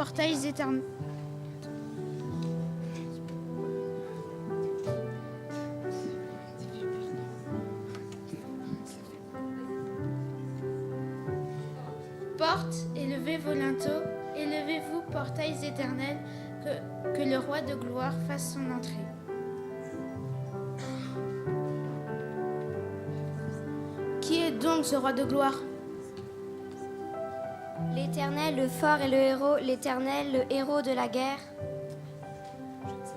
portails éternels. Portes, élevez vos linteaux, élevez-vous, portails éternels, que le roi de gloire fasse son entrée. Qui est donc ce roi de gloire? L'Éternel, le fort et le héros, l'Éternel, le héros de la guerre.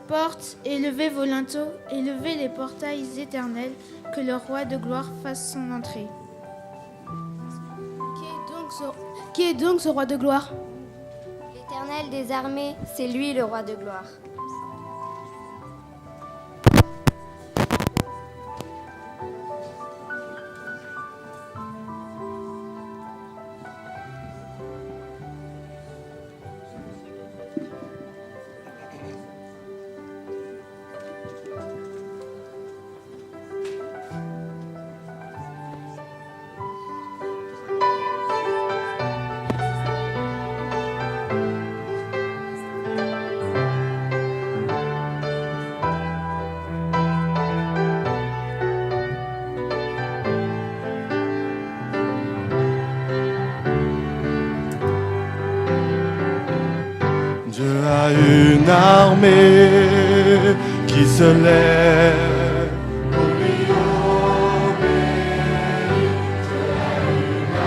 Portes, élevez vos linteaux, élevez les portails éternels, que le roi de gloire fasse son entrée. Qui est donc ce roi de gloire? L'Éternel des armées, c'est lui le roi de gloire. Dieu a une armée qui se lève pour lui obéir. Dieu a une armée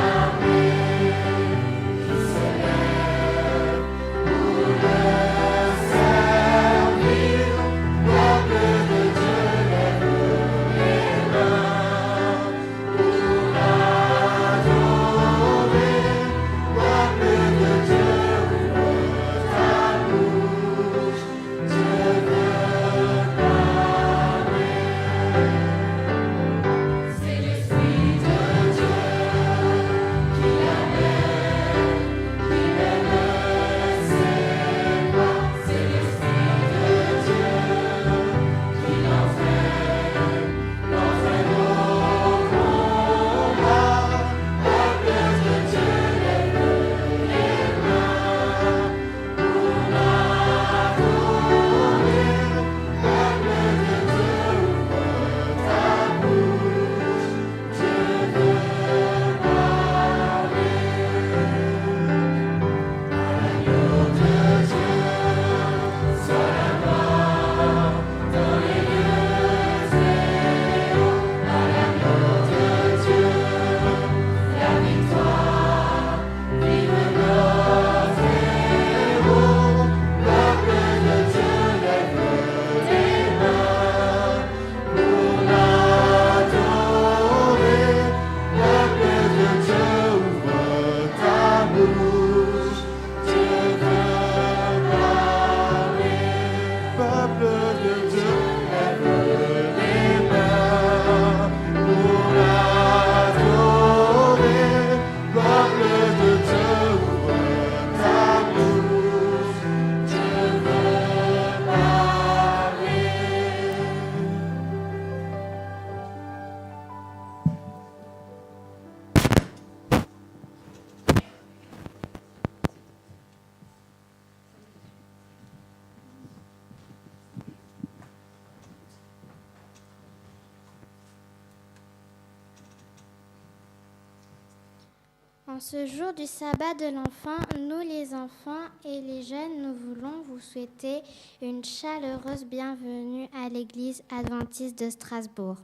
qui se lève pour le servir. Peuple de Dieu, lève les mains pour l'adorer. Peuple de Dieu, En ce jour du sabbat de l'enfant, nous les enfants et les jeunes, nous voulons vous souhaiter une chaleureuse bienvenue à l'église adventiste de Strasbourg.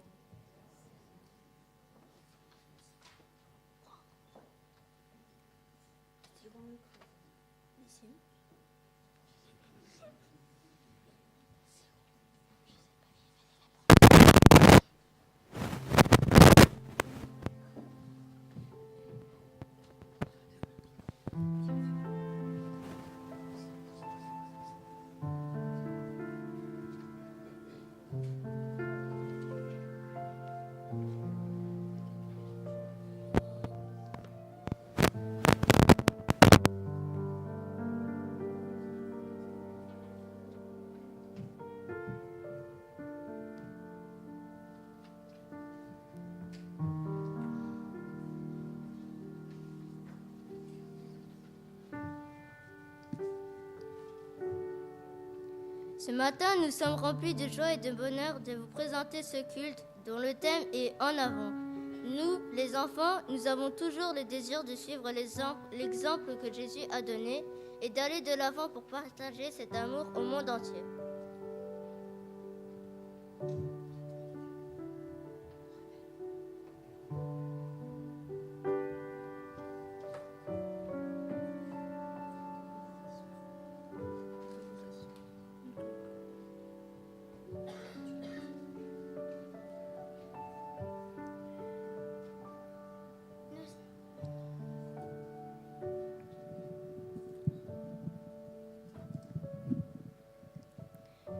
Ce matin, nous sommes remplis de joie et de bonheur de vous présenter ce culte dont le thème est « En avant ». Nous, les enfants, nous avons toujours le désir de suivre l'exemple que Jésus a donné et d'aller de l'avant pour partager cet amour au monde entier.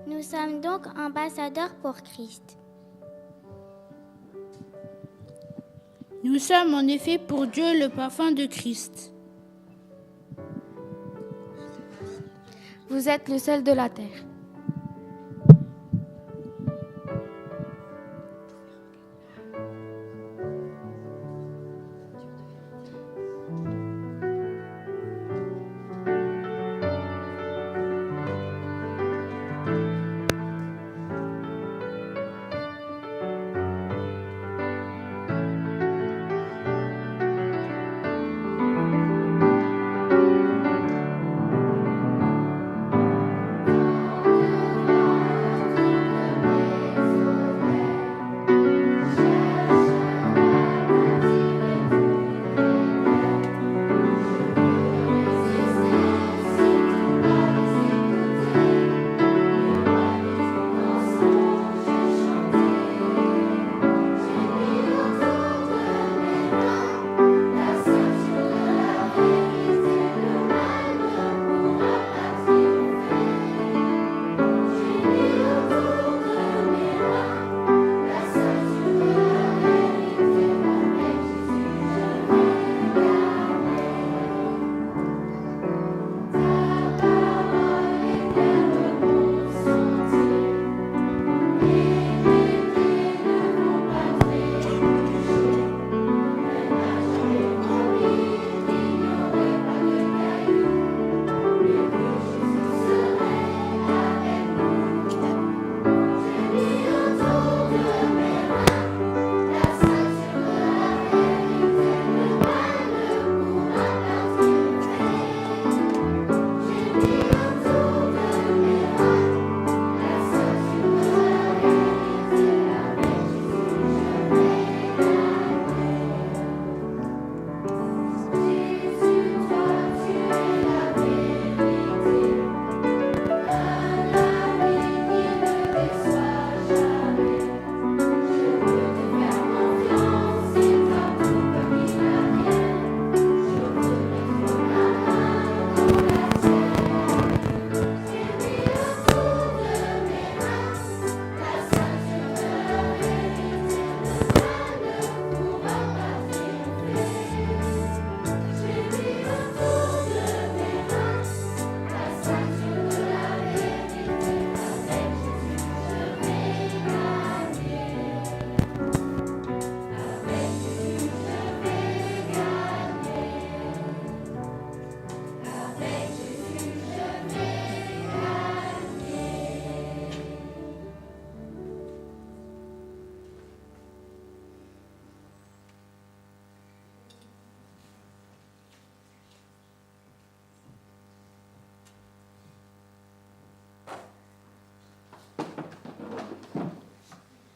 Nous sommes donc ambassadeurs pour Christ. Nous sommes en effet pour Dieu le parfum de Christ. Vous êtes le sel de la terre.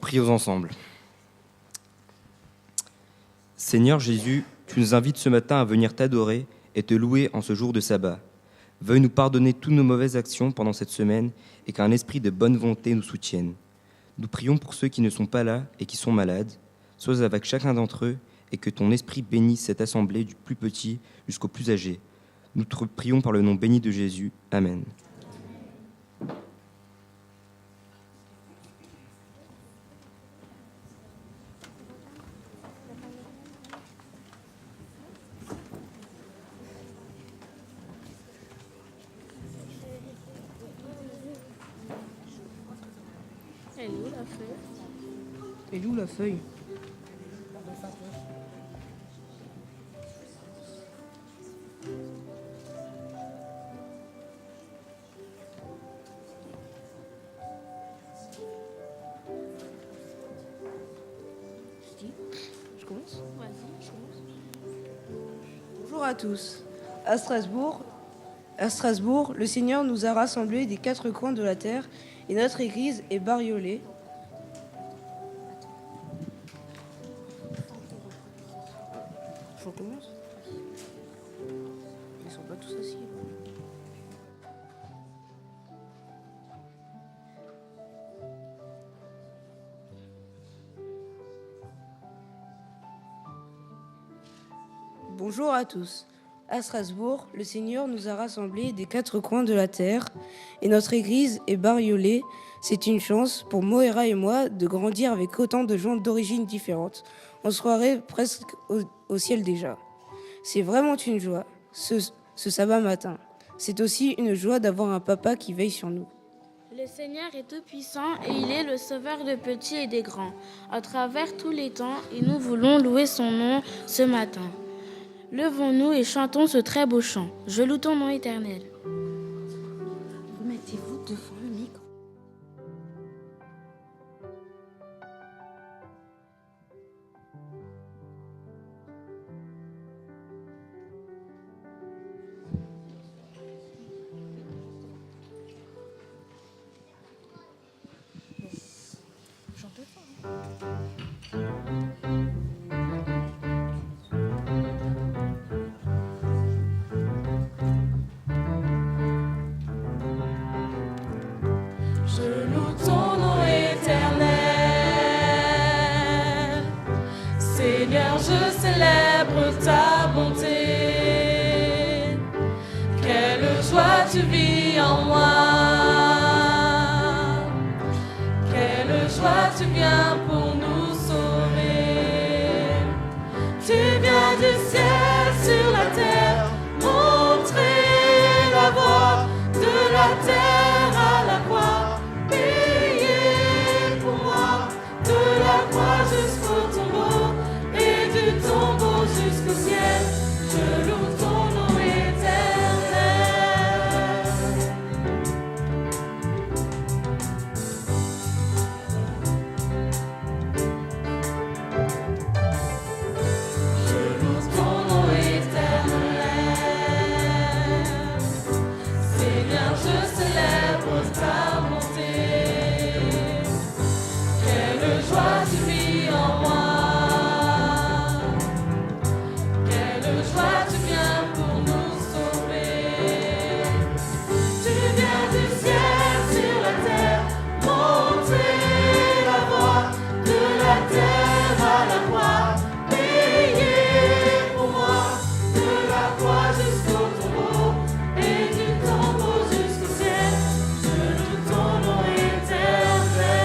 Prions ensemble. Seigneur Jésus, tu nous invites ce matin à venir t'adorer et te louer en ce jour de sabbat. Veuille nous pardonner toutes nos mauvaises actions pendant cette semaine et qu'un esprit de bonne volonté nous soutienne. Nous prions pour ceux qui ne sont pas là et qui sont malades. Sois avec chacun d'entre eux et que ton esprit bénisse cette assemblée du plus petit jusqu'au plus âgé. Nous te prions par le nom béni de Jésus. Amen. Elle est où la feuille? Elle est où la feuille? à tous. À Strasbourg, le Seigneur nous a rassemblés des quatre coins de la terre et notre église est bariolée. On commence ? Ils sont pas tous assis. Bonjour à tous. À Strasbourg, le Seigneur nous a rassemblés des quatre coins de la terre et notre église est bariolée. C'est une chance pour Moira et moi de grandir avec autant de gens d'origines différentes. On se croirait presque au ciel déjà. C'est vraiment une joie, ce sabbat matin. C'est aussi une joie d'avoir un papa qui veille sur nous. Le Seigneur est tout-puissant et il est le sauveur des petits et des grands, à travers tous les temps, et nous voulons louer son nom ce matin. Levons-nous et chantons ce très beau chant. Je loue ton nom éternel. Mettez-vous devant le micro. Je loue ton nom éternel. Seigneur, je célèbre ta bonté. Quelle joie tu vis en moi. Quelle joie tu viens pour nous sauver. Tu viens du ciel sur la terre, montrer la voie de la terre à la croix. Jusqu'au tombeau et du tombeau jusqu'au ciel, je loue ton nom éternel. Je loue ton nom éternel. Seigneur, je célèbre ta bonté. Quelle joie tu vis en moi. Quelle joie tu viens pour nous sauver. Tu viens du ciel sur la terre, montrer la voie de la terre à la croix, payer pour moi de la croix jusqu'au tombeau et du tombeau jusqu'au ciel. Je loue ton nom éternel.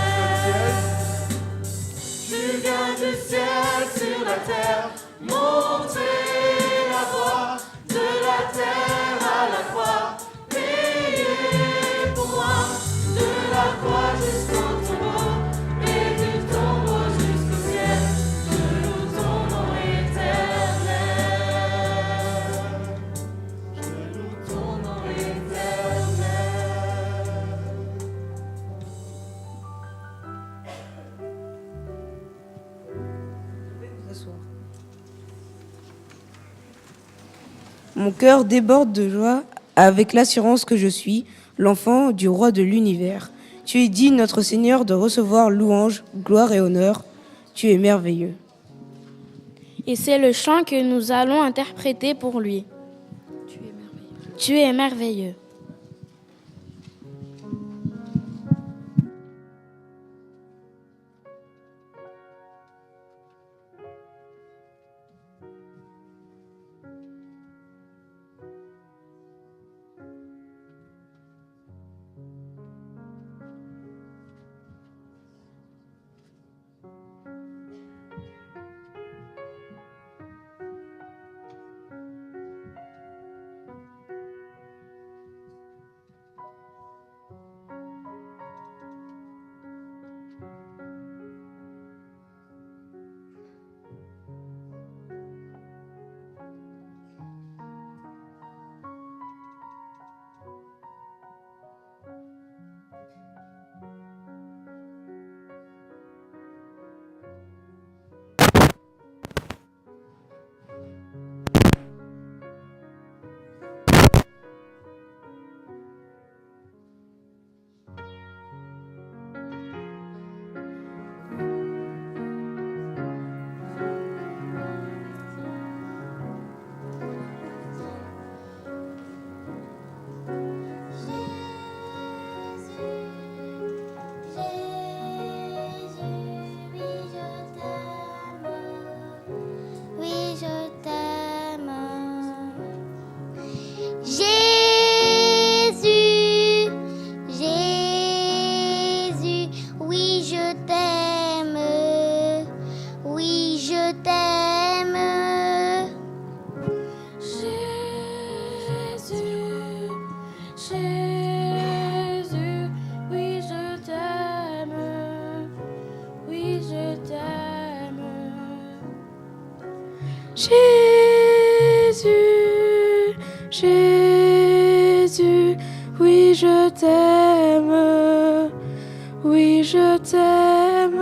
Tu viens du ciel sur la terre, montrer la voie de la terre à la croix, payer pour moi de la croix jusqu'au tombeau et du tombeau jusqu'au ciel. Je loue ton nom éternel. Je loue ton nom éternel. Mon cœur déborde de joie avec l'assurance que je suis l'enfant du roi de l'univers. Tu es digne, notre Seigneur, de recevoir louange, gloire et honneur. Tu es merveilleux. Et c'est le chant que nous allons interpréter pour lui. Tu es merveilleux. Jésus, Jésus, oui je t'aime, oui je t'aime.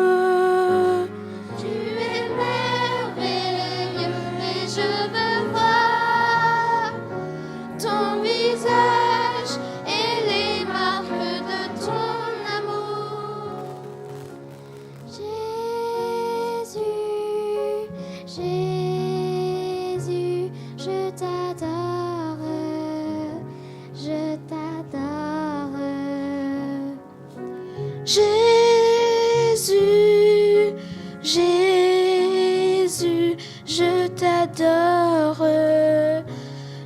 Tu es merveilleux et je veux voir ton visage et les marques de ton amour. Jésus, Jésus, je t'adore, je t'adore. Jésus, Jésus, je t'adore,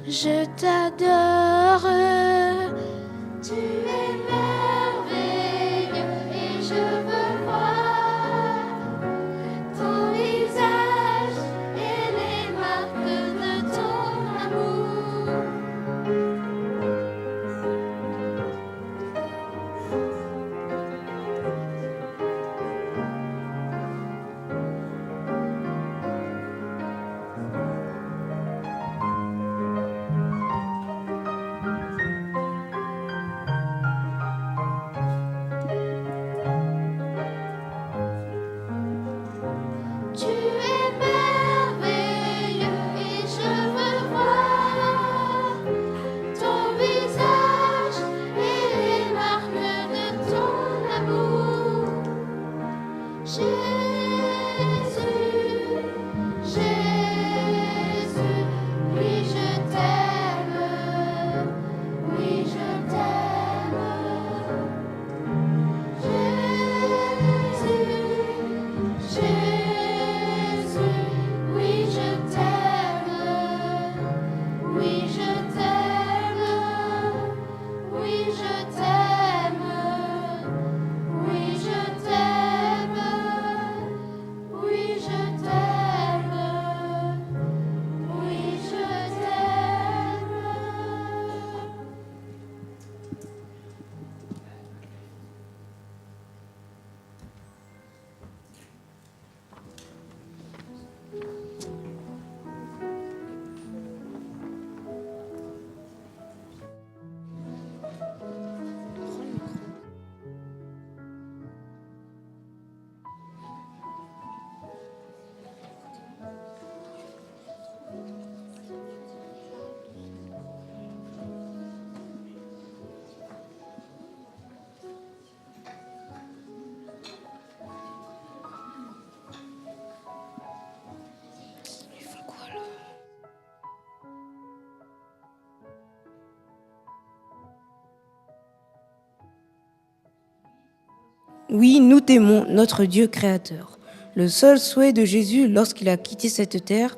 je t'adore. Tu es merveilleux et je veux voir ton visage et les marques de ton amour. Tu es merveilleux et je veux voir ton visage et les marques de ton amour. Jésus, Jésus, oui je t'aime, oui je t'aime. Jésus, Jésus, oui je t'aime, oui je t'aime, oui je t'aime, oui je t'aime, oui je t'aime, oui je t'aime. Oui, nous t'aimons, notre Dieu créateur. Le seul souhait de Jésus lorsqu'il a quitté cette terre,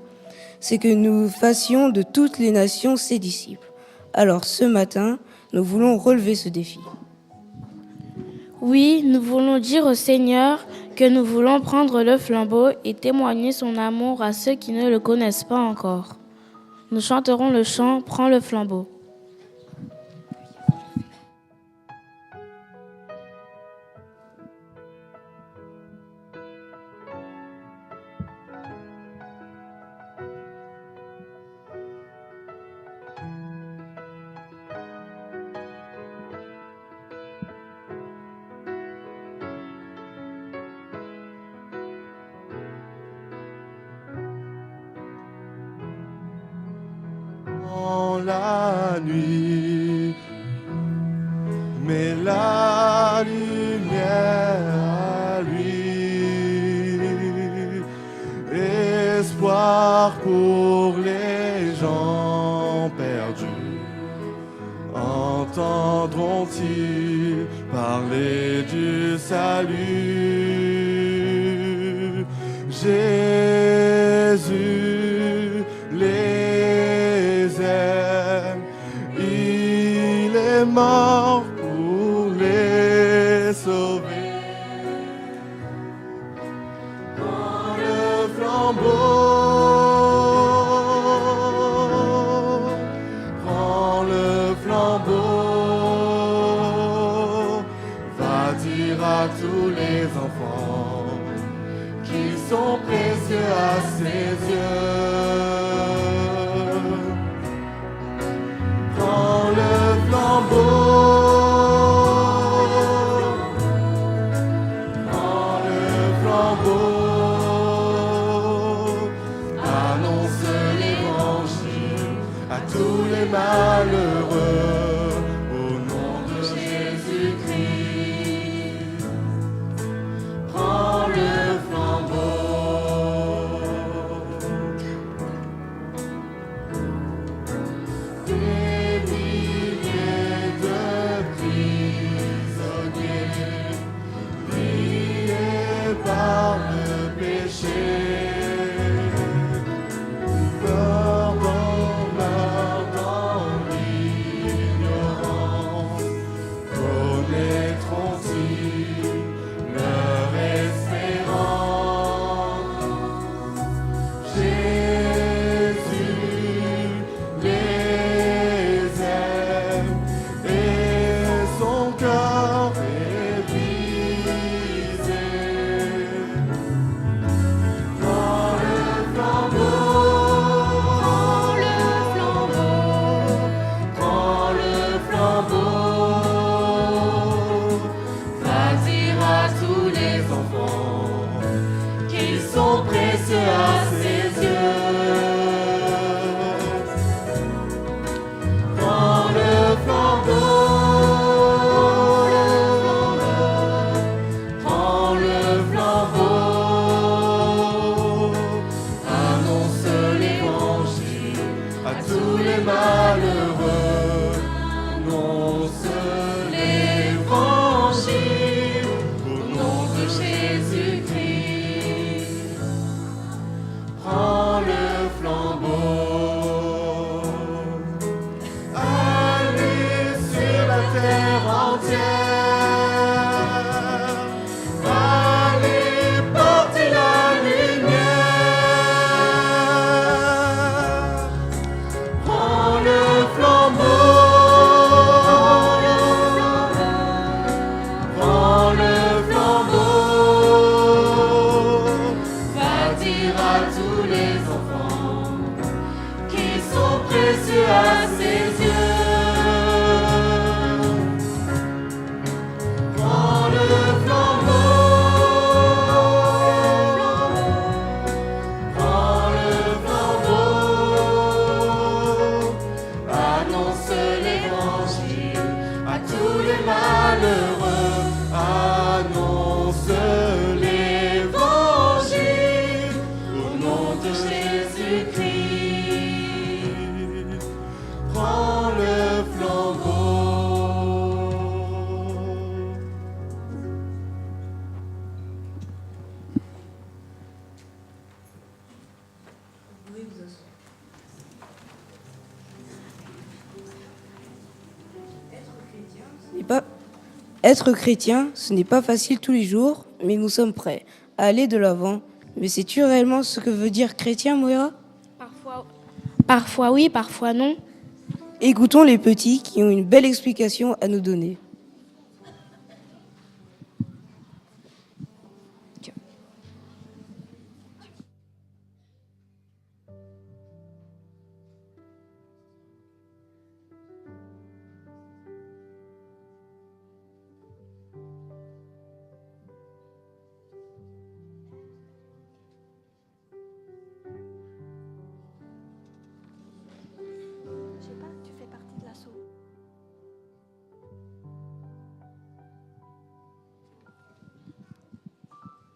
c'est que nous fassions de toutes les nations ses disciples. Alors ce matin, nous voulons relever ce défi. Oui, nous voulons dire au Seigneur que nous voulons prendre le flambeau et témoigner son amour à ceux qui ne le connaissent pas encore. Nous chanterons le chant « Prends le flambeau ». Dans la nuit, mais la lumière à lui, espoir pour les gens perdus. Entendront-ils parler du salut? Jésus les aime, il est mort pour les sauver. Prends le flambeau, prends le flambeau, va dire à tous les enfants qu'ils sont précieux à ses yeux. entière. Allez, portez la lumière. Prends le flambeau. Prends le flambeau. Va dire à tous les enfants qui sont précieux à ses yeux. Prends le flambeau. Prends le flambeau. Annonce l'évangile à tous les malheureux. Annonce l'évangile au nom de Jésus-Christ. Prends le flambeau. Être chrétien, ce n'est pas facile tous les jours, mais nous sommes prêts à aller de l'avant. Mais sais-tu réellement ce que veut dire chrétien, Moira? Parfois oui, parfois non. Écoutons les petits qui ont une belle explication à nous donner.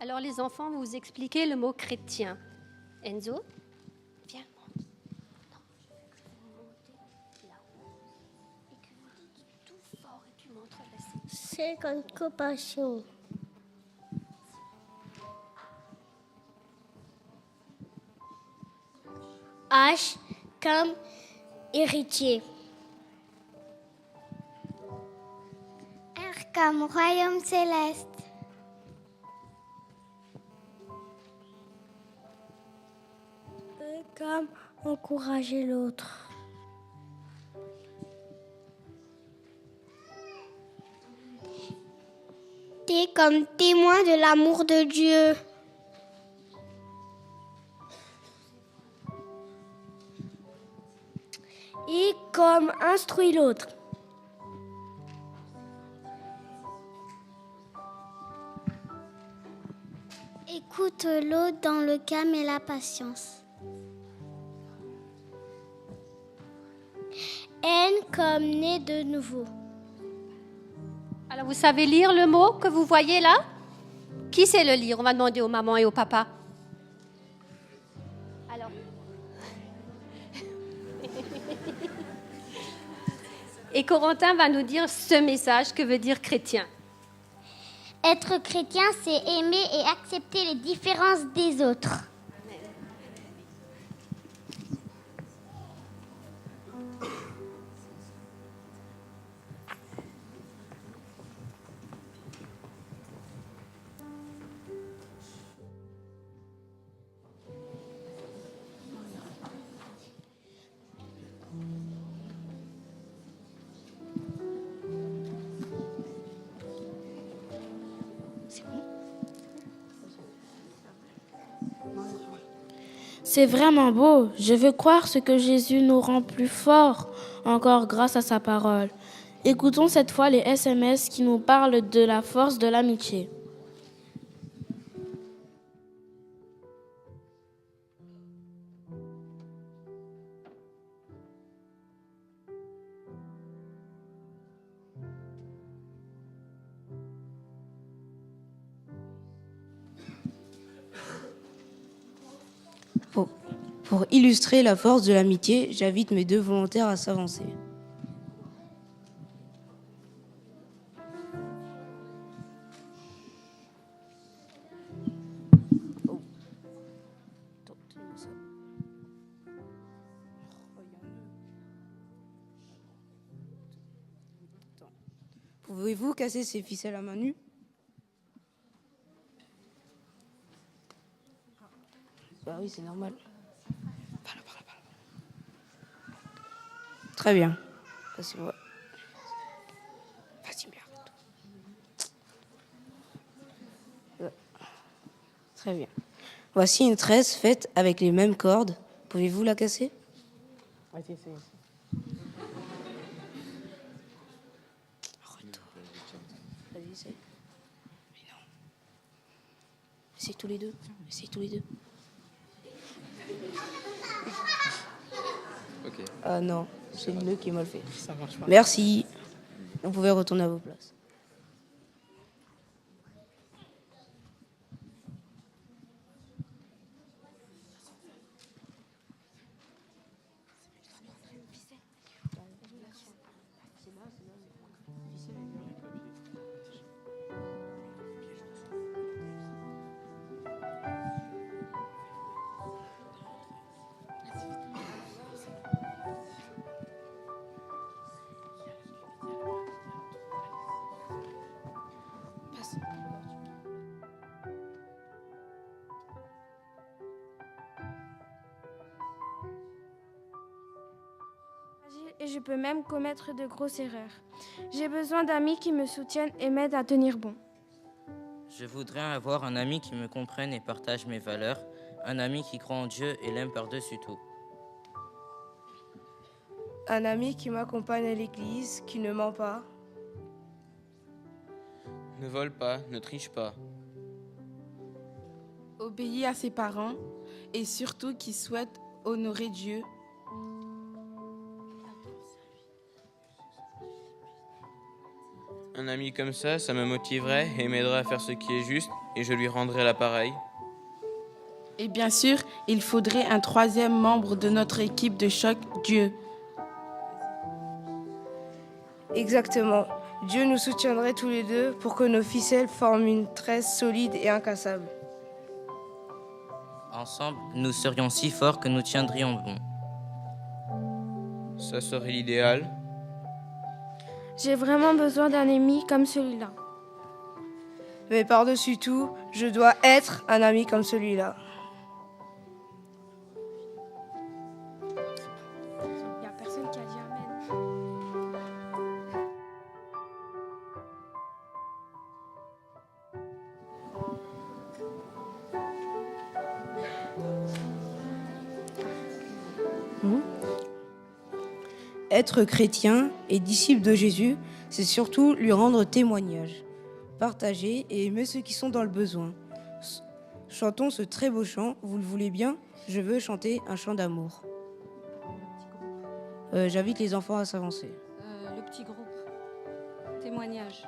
Alors les enfants, vous expliquez le mot chrétien. Enzo, viens, monte. Non, je veux que vous montez là-haut et que vous dites tout fort et tu montres la scène. C'est comme compassion. H comme héritier. R comme royaume céleste. E comme encourager l'autre. T comme témoin de l'amour de Dieu. I comme instruit l'autre. Écoute l'autre dans le calme et la patience. N comme né de nouveau. Alors vous savez lire le mot que vous voyez là? Qui sait le lire? On va demander aux mamans et aux papas. Alors. Et Corentin va nous dire ce message que veut dire chrétien. Être chrétien, c'est aimer et accepter les différences des autres. C'est vraiment beau. Je veux croire ce que Jésus nous rend plus forts encore grâce à sa parole. Écoutons cette fois les SMS qui nous parlent de la force de l'amitié. Pour illustrer la force de l'amitié, j'invite mes deux volontaires à s'avancer. Pouvez-vous casser ces ficelles à main nue? Bah oui, c'est normal. Très bien. Passez-moi. Vas-y, mais arrête. Très bien. Voici une tresse faite avec les mêmes cordes. Pouvez-vous la casser? Vas-y, essaye. Vas-y, essaye. Mais non. Essayez tous les deux. Essayez tous les deux. Ok. Ah non, c'est le nœud qui est mal fait. Ça marche pas. Merci. Vous pouvez retourner à vos places. Et je peux même commettre de grosses erreurs. J'ai besoin d'amis qui me soutiennent et m'aident à tenir bon. Je voudrais avoir un ami qui me comprenne et partage mes valeurs, un ami qui croit en Dieu et l'aime par-dessus tout. Un ami qui m'accompagne à l'église, qui ne ment pas. Ne vole pas, ne triche pas. Obéit à ses parents et surtout qui souhaite honorer Dieu. Un ami comme ça me motiverait et m'aiderait à faire ce qui est juste et je lui rendrai l'appareil. Et bien sûr, il faudrait un troisième membre de notre équipe de choc, Dieu. Exactement. Dieu nous soutiendrait tous les deux pour que nos ficelles forment une tresse solide et incassable. Ensemble, nous serions si forts que nous tiendrions bon. Ça serait l'idéal. J'ai vraiment besoin d'un ami comme celui-là. Mais par-dessus tout, je dois être un ami comme celui-là. Il n'y a personne qui a dit amen. Être chrétien et disciple de Jésus, c'est surtout lui rendre témoignage, partager et aimer ceux qui sont dans le besoin. Chantons ce très beau chant, vous le voulez bien? Je veux chanter un chant d'amour. J'invite les enfants à s'avancer. Le petit groupe. Témoignage.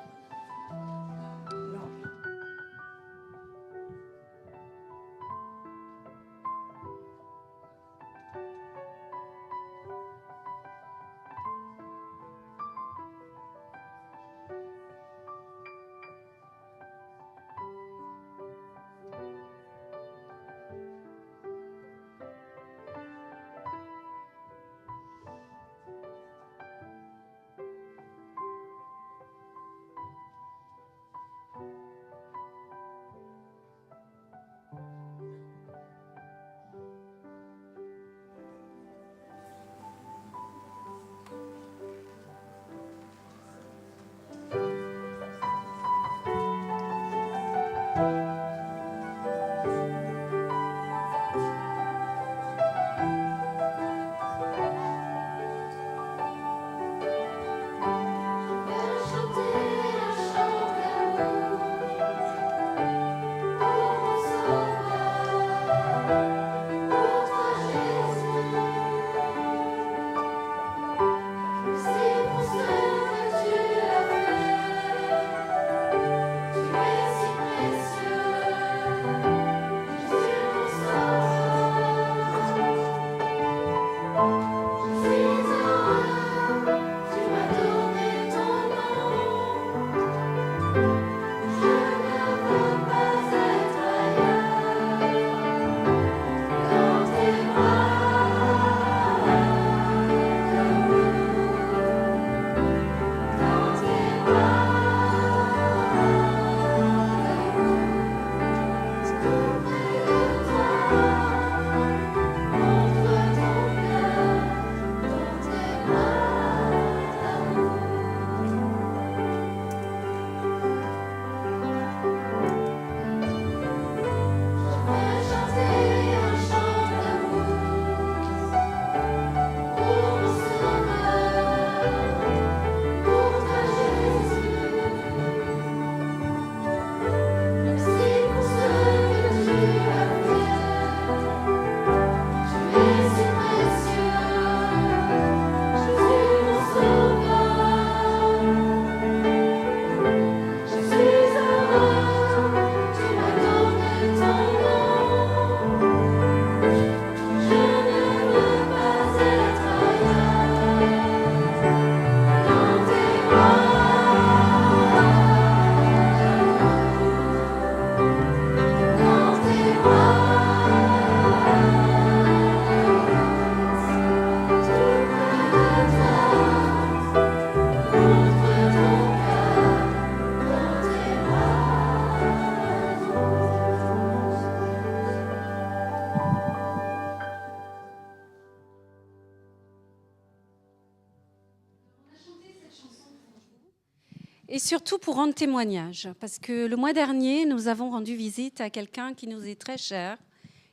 et surtout pour rendre témoignage. Parce que le mois dernier, nous avons rendu visite à quelqu'un qui nous est très cher,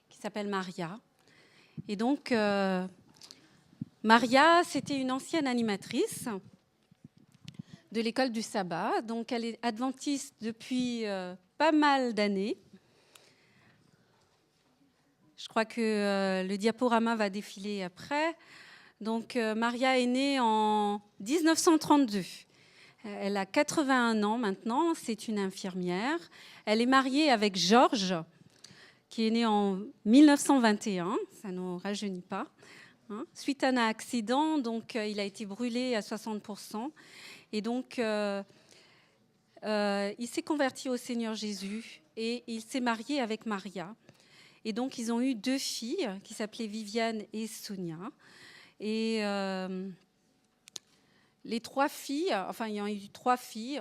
qui s'appelle Maria. Et donc, Maria, c'était une ancienne animatrice de l'école du sabbat. Donc, elle est adventiste depuis pas mal d'années. Je crois que le diaporama va défiler après. Donc, Maria est née en 1932. Elle a 81 ans maintenant. C'est une infirmière. Elle est mariée avec Georges, qui est né en 1921. Ça ne nous rajeunit pas. Suite à un accident, donc, il a été brûlé à 60%. Et donc, il s'est converti au Seigneur Jésus et il s'est marié avec Maria. Et donc, ils ont eu 2 filles qui s'appelaient Viviane et Sonia. Et les 3 filles, enfin, il y en a eu 3 filles,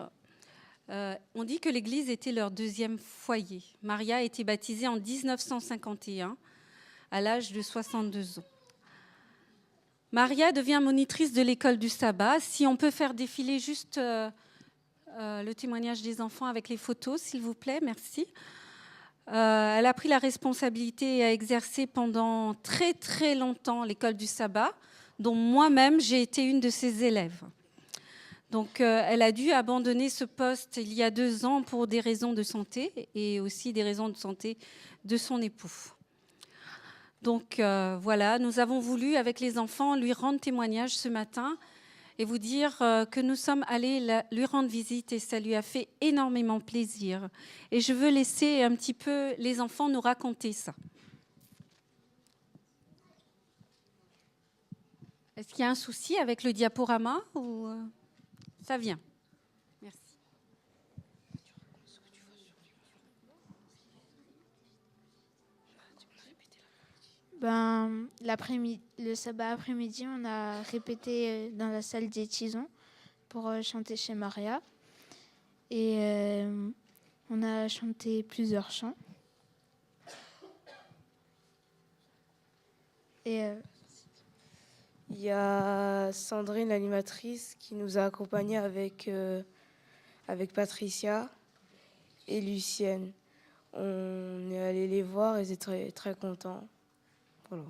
on dit que l'Église était leur 2e foyer. Maria a été baptisée en 1951, à l'âge de 62 ans. Maria devient monitrice de l'école du sabbat. Si on peut faire défiler juste le témoignage des enfants avec les photos, s'il vous plaît, merci. Elle a pris la responsabilité et a exercé pendant très très longtemps l'école du sabbat, dont moi-même j'ai été une de ses élèves. Donc elle a dû abandonner ce poste il y a 2 ans pour des raisons de santé et aussi des raisons de santé de son époux. Donc voilà, nous avons voulu avec les enfants lui rendre témoignage ce matin et vous dire que nous sommes allés lui rendre visite et ça lui a fait énormément plaisir. Et je veux laisser un petit peu les enfants nous raconter ça. Est-ce qu'il y a un souci avec le diaporama ou ça vient? Merci. Le sabbat après-midi, on a répété dans la salle des tisons pour chanter chez Maria. Et on a chanté plusieurs chants. Et il y a Sandrine, l'animatrice, qui nous a accompagnés avec Patricia et Lucienne. On est allé les voir et ils étaient très, très contents. Voilà.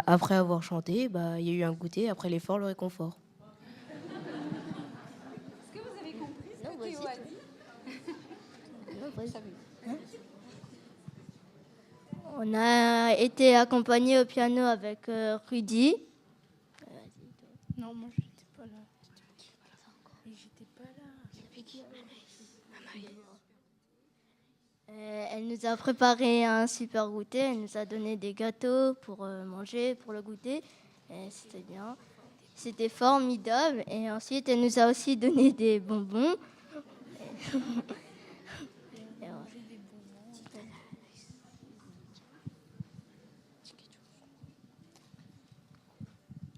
Après avoir chanté, il y a eu un goûter, après l'effort, le réconfort. Est-ce que vous avez compris ce que Théo a dit? On a été accompagnés au piano avec Rudy. Non, moi je n'étais pas là. J'étais pas là. Elle nous a préparé un super goûter. Elle nous a donné des gâteaux pour manger, pour le goûter. Et c'était bien. C'était formidable. Et ensuite, elle nous a aussi donné des bonbons.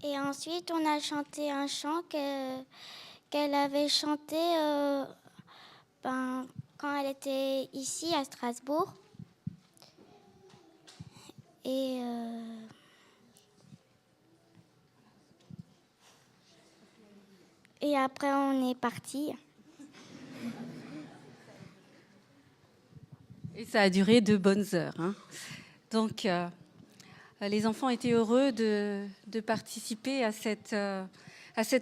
Et ensuite, on a chanté un chant qu'elle avait chanté quand elle était ici à Strasbourg. Et après, on est parti. Et ça a duré 2 bonnes heures. Donc, les enfants étaient heureux de participer à cette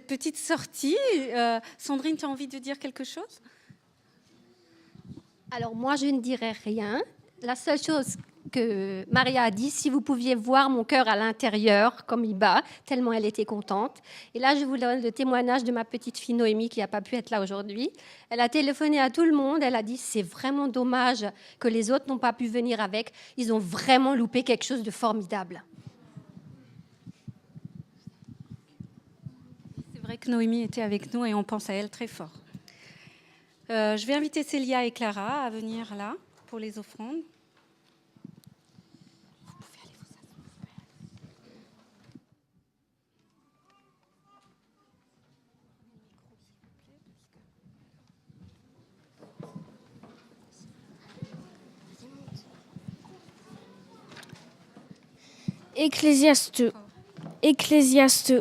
petite sortie. Sandrine, tu as envie de dire quelque chose? Alors moi, je ne dirais rien. La seule chose que Maria a dit, si vous pouviez voir mon cœur à l'intérieur, comme il bat, tellement elle était contente. Et là, je vous donne le témoignage de ma petite fille Noémie, qui n'a pas pu être là aujourd'hui. Elle a téléphoné à tout le monde. Elle a dit, c'est vraiment dommage que les autres n'ont pas pu venir avec. Ils ont vraiment loupé quelque chose de formidable. C'est vrai que Noémie était avec nous et on pense à elle très fort. Je vais inviter Célia et Clara à venir là pour les offrandes. Vous pouvez aller vous asseoir. Ecclésiaste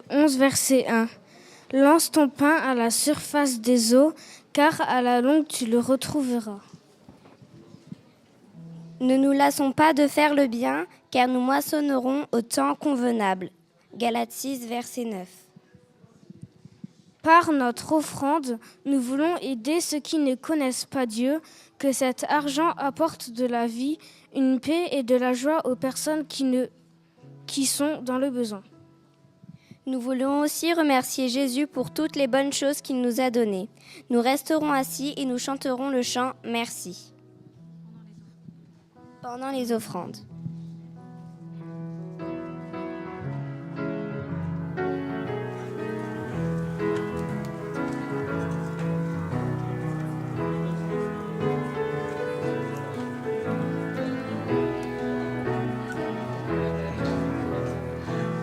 11, verset 1. Lance ton pain à la surface des eaux, car à la longue tu le retrouveras. Ne nous lassons pas de faire le bien, car nous moissonnerons au temps convenable. Galates 6, verset 9. Par notre offrande, nous voulons aider ceux qui ne connaissent pas Dieu, que cet argent apporte de la vie, une paix et de la joie aux personnes qui sont dans le besoin. Nous voulons aussi remercier Jésus pour toutes les bonnes choses qu'il nous a données. Nous resterons assis et nous chanterons le chant « Merci » pendant les offrandes.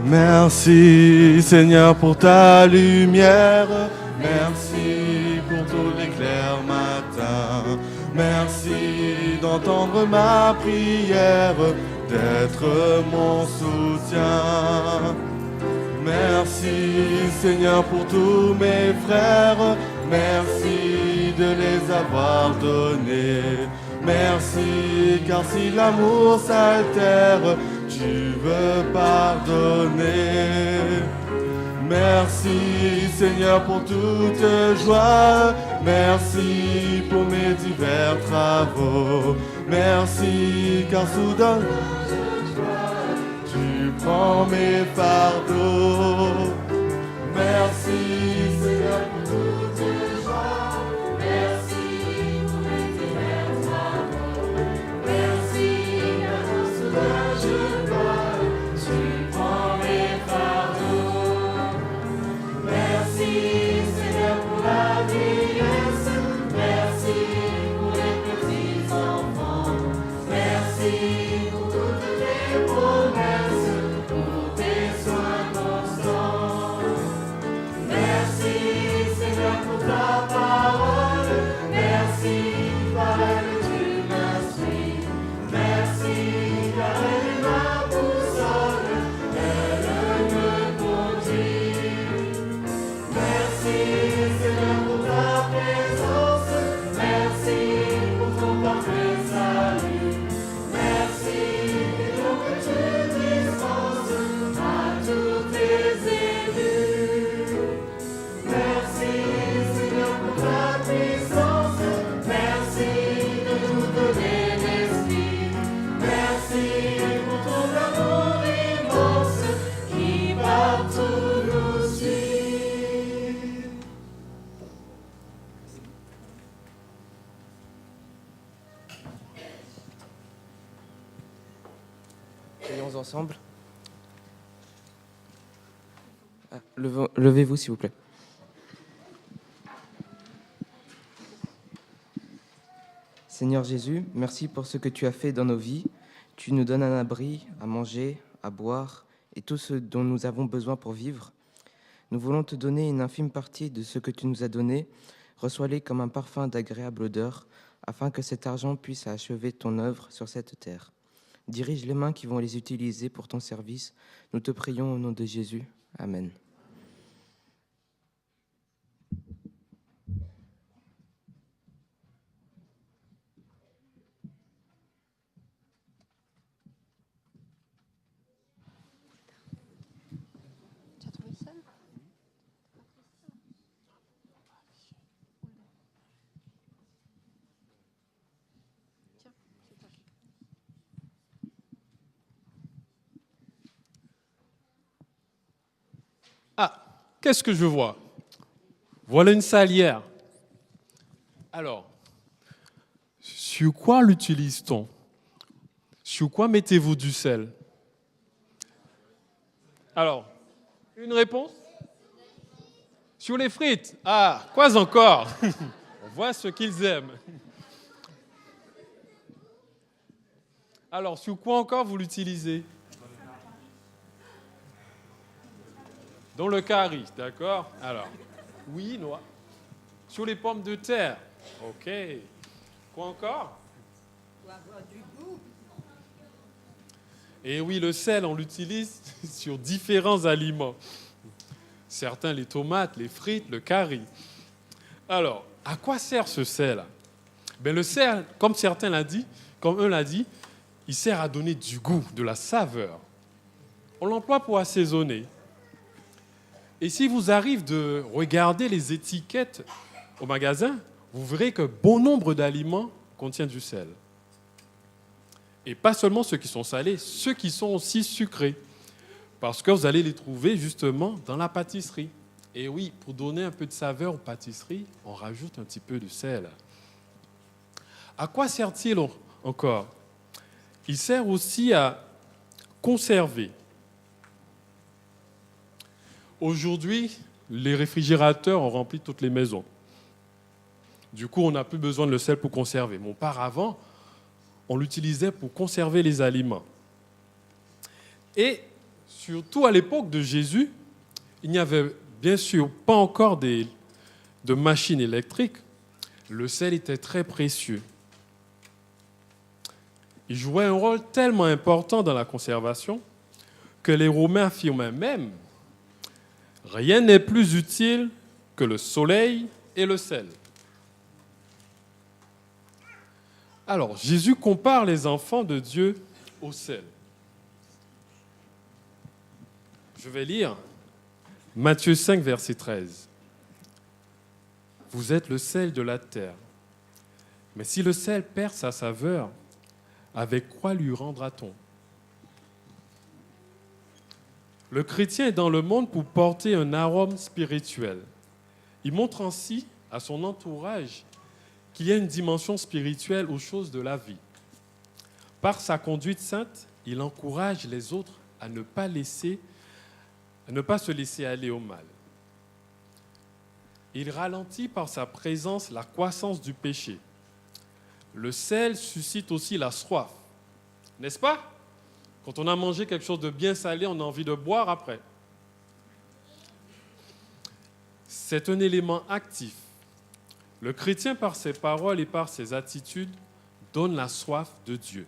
Merci Seigneur pour ta lumière, merci pour tout l'éclair matin, merci d'entendre ma prière, d'être mon soutien. Merci Seigneur pour tous mes frères, merci de les avoir donnés. Merci car si l'amour s'altère, tu veux pardonner. Merci Seigneur pour toute joie, merci pour mes divers travaux. Merci car soudain tu prends mes fardeaux. Merci Seigneur pour toute joie, merci pour mes divers travaux. Merci car soudain tu prends mes fardeaux. Merci Seigneur pour la vieillesse, merci pour les petits enfants, merci pour toutes les promesses, pour tes soins constants. Merci Seigneur pour ta parole, merci par elle tu m'instruis, merci car elle est ma boussole, elle me conduit. Merci Seigneur pour ta présence, merci pour ton parfait salut, merci pour que tu dispenses à tous tes élus. Merci Seigneur pour ta puissance, merci de nous donner l'esprit, merci pour ton amour immense qui partout nous suit. Prions ensemble. Levez-vous, s'il vous plaît. Seigneur Jésus, merci pour ce que tu as fait dans nos vies. Tu nous donnes un abri, à manger, à boire et tout ce dont nous avons besoin pour vivre. Nous voulons te donner une infime partie de ce que tu nous as donné. Reçois-les comme un parfum d'agréable odeur, afin que cet argent puisse achever ton œuvre sur cette terre. Dirige les mains qui vont les utiliser pour ton service. Nous te prions au nom de Jésus. Amen. Tu as trouvé ça? Ah, qu'est-ce que je vois? Voilà une salière. Alors, sur quoi l'utilise-t-on? Sur quoi mettez-vous du sel? Alors, une réponse? Sur les frites. Ah, quoi encore? On voit ce qu'ils aiment. Alors, sur quoi encore vous l'utilisez? Dans le curry, d'accord? Alors, oui, noix. Sur les pommes de terre. OK. Quoi encore? Pour avoir du goût. Et oui, le sel, on l'utilise sur différents aliments. Certains, les tomates, les frites, le curry. Alors, à quoi sert ce sel? Le sel, comme certains l'ont dit, comme eux l'ont dit, il sert à donner du goût, de la saveur. On l'emploie pour assaisonner. Et si vous arrive de regarder les étiquettes au magasin, vous verrez que bon nombre d'aliments contiennent du sel. Et pas seulement ceux qui sont salés, ceux qui sont aussi sucrés. Parce que vous allez les trouver justement dans la pâtisserie. Et oui, pour donner un peu de saveur aux pâtisseries, on rajoute un petit peu de sel. À quoi sert-il encore? Il sert aussi à conserver. Aujourd'hui, les réfrigérateurs ont rempli toutes les maisons. Du coup, on n'a plus besoin de le sel pour conserver. Mais auparavant, on l'utilisait pour conserver les aliments. Et surtout à l'époque de Jésus, il n'y avait bien sûr pas encore de machines électriques. Le sel était très précieux. Il jouait un rôle tellement important dans la conservation que les Romains affirmaient même « Rien n'est plus utile que le soleil et le sel ». Alors, Jésus compare les enfants de Dieu au sel. Je vais lire Matthieu 5, verset 13. « Vous êtes le sel de la terre. Mais si le sel perd sa saveur, avec quoi lui rendra-t-on » Le chrétien est dans le monde pour porter un arôme spirituel. Il montre ainsi à son entourage qu'il y a une dimension spirituelle aux choses de la vie. Par sa conduite sainte, il encourage les autres à ne pas se laisser aller au mal. Il ralentit par sa présence la croissance du péché. Le sel suscite aussi la soif, n'est-ce pas? Quand on a mangé quelque chose de bien salé, on a envie de boire après. C'est un élément actif. Le chrétien, par ses paroles et par ses attitudes, donne la soif de Dieu.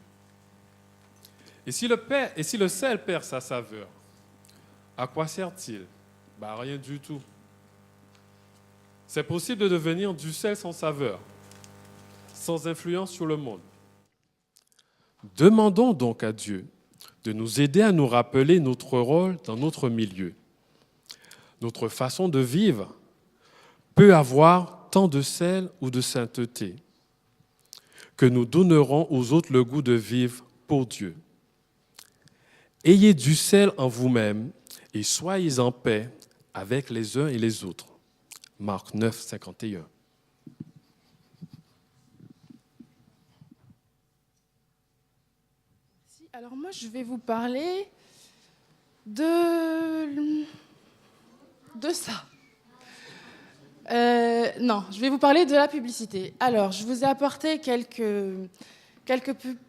Et si le sel perd sa saveur, à quoi sert-il? Rien du tout. C'est possible de devenir du sel sans saveur, sans influence sur le monde. Demandons donc à Dieu de nous aider à nous rappeler notre rôle dans notre milieu. Notre façon de vivre peut avoir tant de sel ou de sainteté que nous donnerons aux autres le goût de vivre pour Dieu. Ayez du sel en vous-même et soyez en paix avec les uns et les autres. Marc 9, 51. Alors moi, je vais vous parler de ça. Non, je vais vous parler de la publicité. Alors, je vous ai apporté quelques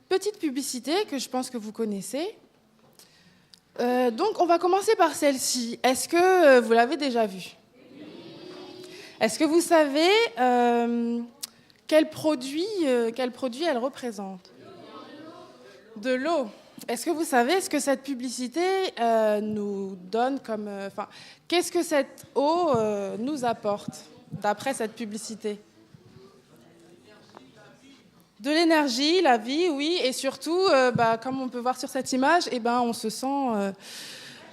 petites publicités que je pense que vous connaissez. Donc, on va commencer par celle-ci. Est-ce que vous l'avez déjà vue? Est-ce que vous savez quel produit elle représente? De l'eau. Est-ce que vous savez ce que cette publicité nous donne comme... qu'est-ce que cette eau nous apporte, d'après cette publicité? De l'énergie, la vie, oui. Et surtout, comme on peut voir sur cette image, on se sent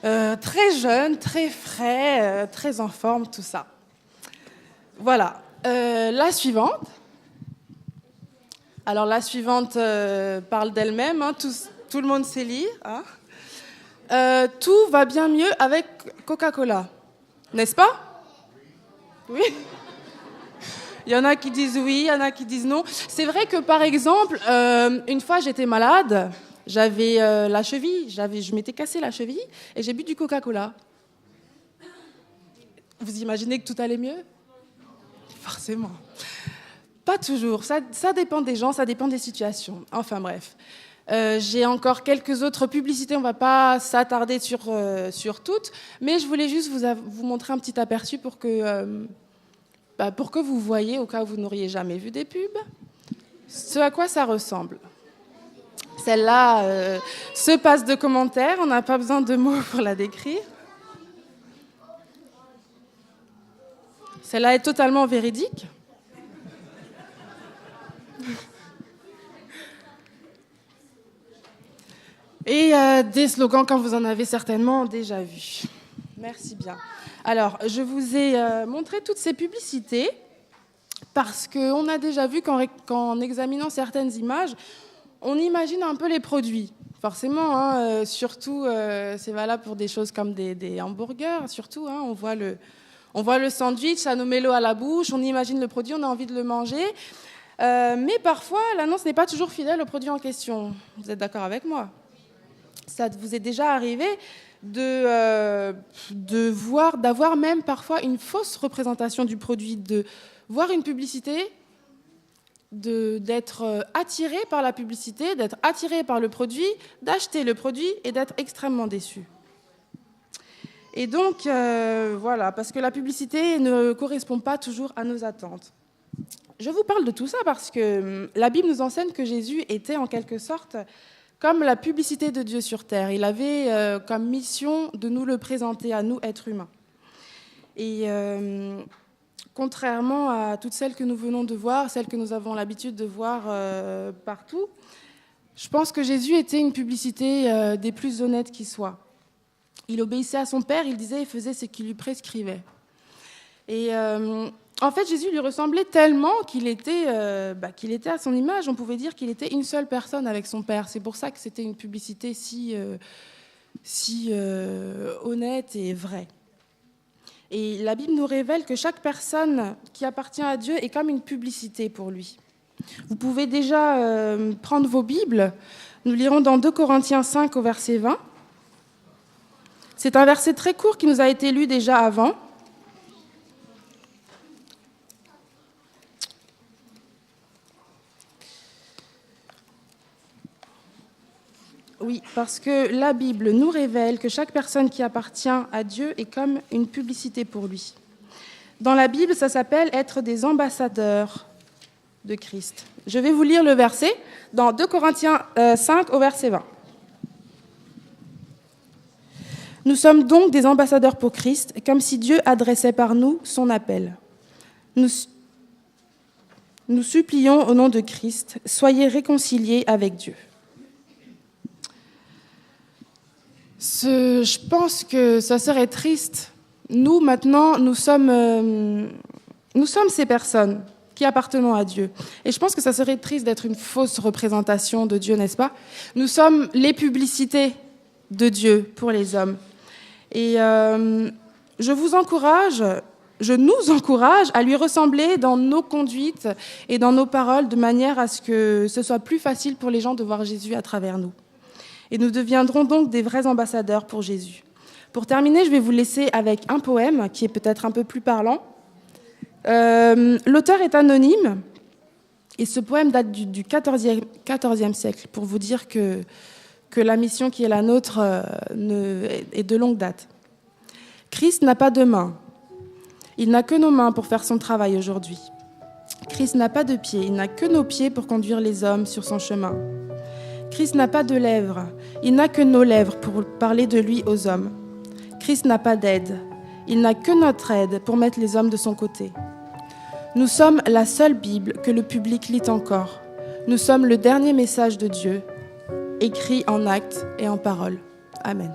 très jeune, très frais, très en forme, tout ça. Voilà. La suivante. Alors, la suivante parle d'elle-même. Tout le monde sait lire. Tout va bien mieux avec Coca-Cola. N'est-ce pas? Oui. Il y en a qui disent oui, il y en a qui disent non. C'est vrai que, par exemple, une fois, j'étais malade. J'avais la cheville. Je m'étais cassé la cheville et j'ai bu du Coca-Cola. Vous imaginez que tout allait mieux? Forcément. Pas toujours. Ça dépend des gens, ça dépend des situations. Enfin bref. J'ai encore quelques autres publicités. On ne va pas s'attarder sur toutes. Mais je voulais juste vous montrer un petit aperçu pour que vous voyez, au cas où vous n'auriez jamais vu des pubs, ce à quoi ça ressemble. Celle-là se passe de commentaires, on n'a pas besoin de mots pour la décrire. Celle-là est totalement véridique. Et des slogans quand vous en avez certainement déjà vu. Merci bien. Alors, je vous ai montré toutes ces publicités parce qu'on a déjà vu qu'en examinant certaines images, on imagine un peu les produits. Forcément, hein, surtout, c'est valable pour des choses comme des hamburgers, surtout, hein, on voit le sandwich, ça nous met l'eau à la bouche, on imagine le produit, on a envie de le manger. Mais parfois, l'annonce n'est pas toujours fidèle au produit en question. Vous êtes d'accord avec moi ? Ça vous est déjà arrivé d'avoir même parfois une fausse représentation du produit, de voir une publicité, d'être attiré par la publicité, d'être attiré par le produit, d'acheter le produit et d'être extrêmement déçu. Et donc, voilà, parce que la publicité ne correspond pas toujours à nos attentes. Je vous parle de tout ça parce que la Bible nous enseigne que Jésus était en quelque sorte comme la publicité de Dieu sur terre. Il avait comme mission de nous le présenter à nous, êtres humains. Et contrairement à toutes celles que nous venons de voir, celles que nous avons l'habitude de voir partout, je pense que Jésus était une publicité des plus honnêtes qui soit. Il obéissait à son Père, il disait et faisait ce qu'il lui prescrivait. Et en fait, Jésus lui ressemblait tellement qu'il était à son image. On pouvait dire qu'il était une seule personne avec son Père. C'est pour ça que c'était une publicité si honnête et vraie. Et la Bible nous révèle que chaque personne qui appartient à Dieu est comme une publicité pour lui. Vous pouvez déjà prendre vos Bibles. Nous lirons dans 2 Corinthiens 5 au verset 20. C'est un verset très court qui nous a été lu déjà avant. Oui, parce que la Bible nous révèle que chaque personne qui appartient à Dieu est comme une publicité pour lui. Dans la Bible, ça s'appelle être des ambassadeurs de Christ. Je vais vous lire le verset dans 2 Corinthiens 5 au verset 20. Nous sommes donc des ambassadeurs pour Christ, comme si Dieu adressait par nous son appel. Nous supplions au nom de Christ, soyez réconciliés avec Dieu. Je pense que ça serait triste. Nous, maintenant, nous sommes ces personnes qui appartenons à Dieu. Et je pense que ça serait triste d'être une fausse représentation de Dieu, n'est-ce pas ? Nous sommes les publicités de Dieu pour les hommes. Et je nous encourage à lui ressembler dans nos conduites et dans nos paroles, de manière à ce que ce soit plus facile pour les gens de voir Jésus à travers nous. Et nous deviendrons donc des vrais ambassadeurs pour Jésus. Pour terminer, je vais vous laisser avec un poème qui est peut-être un peu plus parlant. L'auteur est anonyme et ce poème date du XIVe siècle, pour vous dire que la mission qui est la nôtre est de longue date. Christ n'a pas de mains. Il n'a que nos mains pour faire son travail aujourd'hui. Christ n'a pas de pieds. Il n'a que nos pieds pour conduire les hommes sur son chemin. Christ n'a pas de lèvres, il n'a que nos lèvres pour parler de lui aux hommes. Christ n'a pas d'aide, il n'a que notre aide pour mettre les hommes de son côté. Nous sommes la seule Bible que le public lit encore. Nous sommes le dernier message de Dieu, écrit en actes et en paroles. Amen.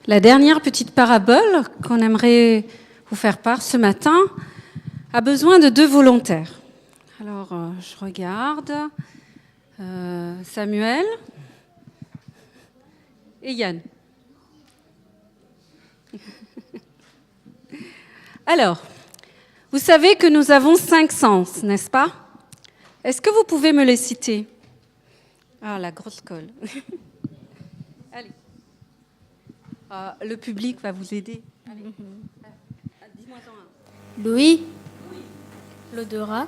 La dernière petite parabole qu'on aimerait vous faire part ce matin a besoin de 2 volontaires. Alors, je regarde Samuel et Yann. Alors, vous savez que nous avons 5 sens, n'est-ce pas ? Est-ce que vous pouvez me les citer ? Ah, la grosse colle. Allez. Le public va vous aider. Allez. Dis-moi-en un. L'ouïe, l'odorat,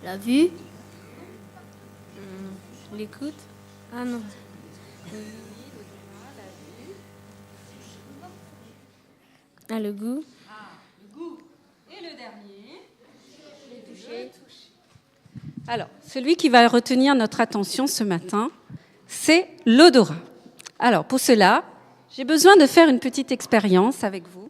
la vue, l'écoute. Ah non. Le goût. Alors, celui qui va retenir notre attention ce matin, c'est l'odorat. Alors, pour cela, j'ai besoin de faire une petite expérience avec vous.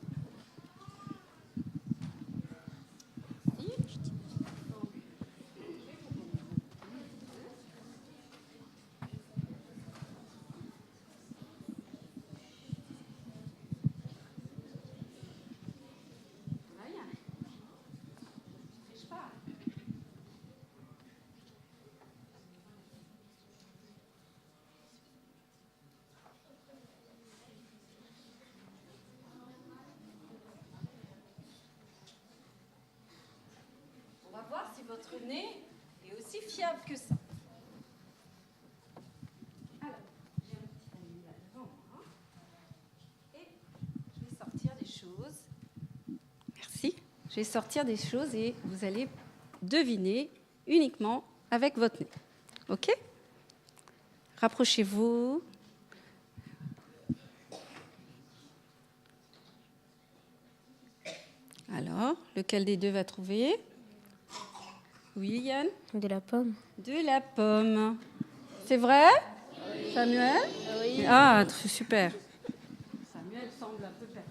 On va voir si votre nez est aussi fiable que ça. Alors, j'ai un petit ami là devant moi. Et je vais sortir des choses. Merci. Je vais sortir des choses et vous allez deviner uniquement avec votre nez. OK ? Rapprochez-vous. Alors, lequel des deux va trouver ? Oui, Yann ? De la pomme. De la pomme. C'est vrai ? Oui. Samuel ? Oui. Ah, super. Samuel semble un peu perdu.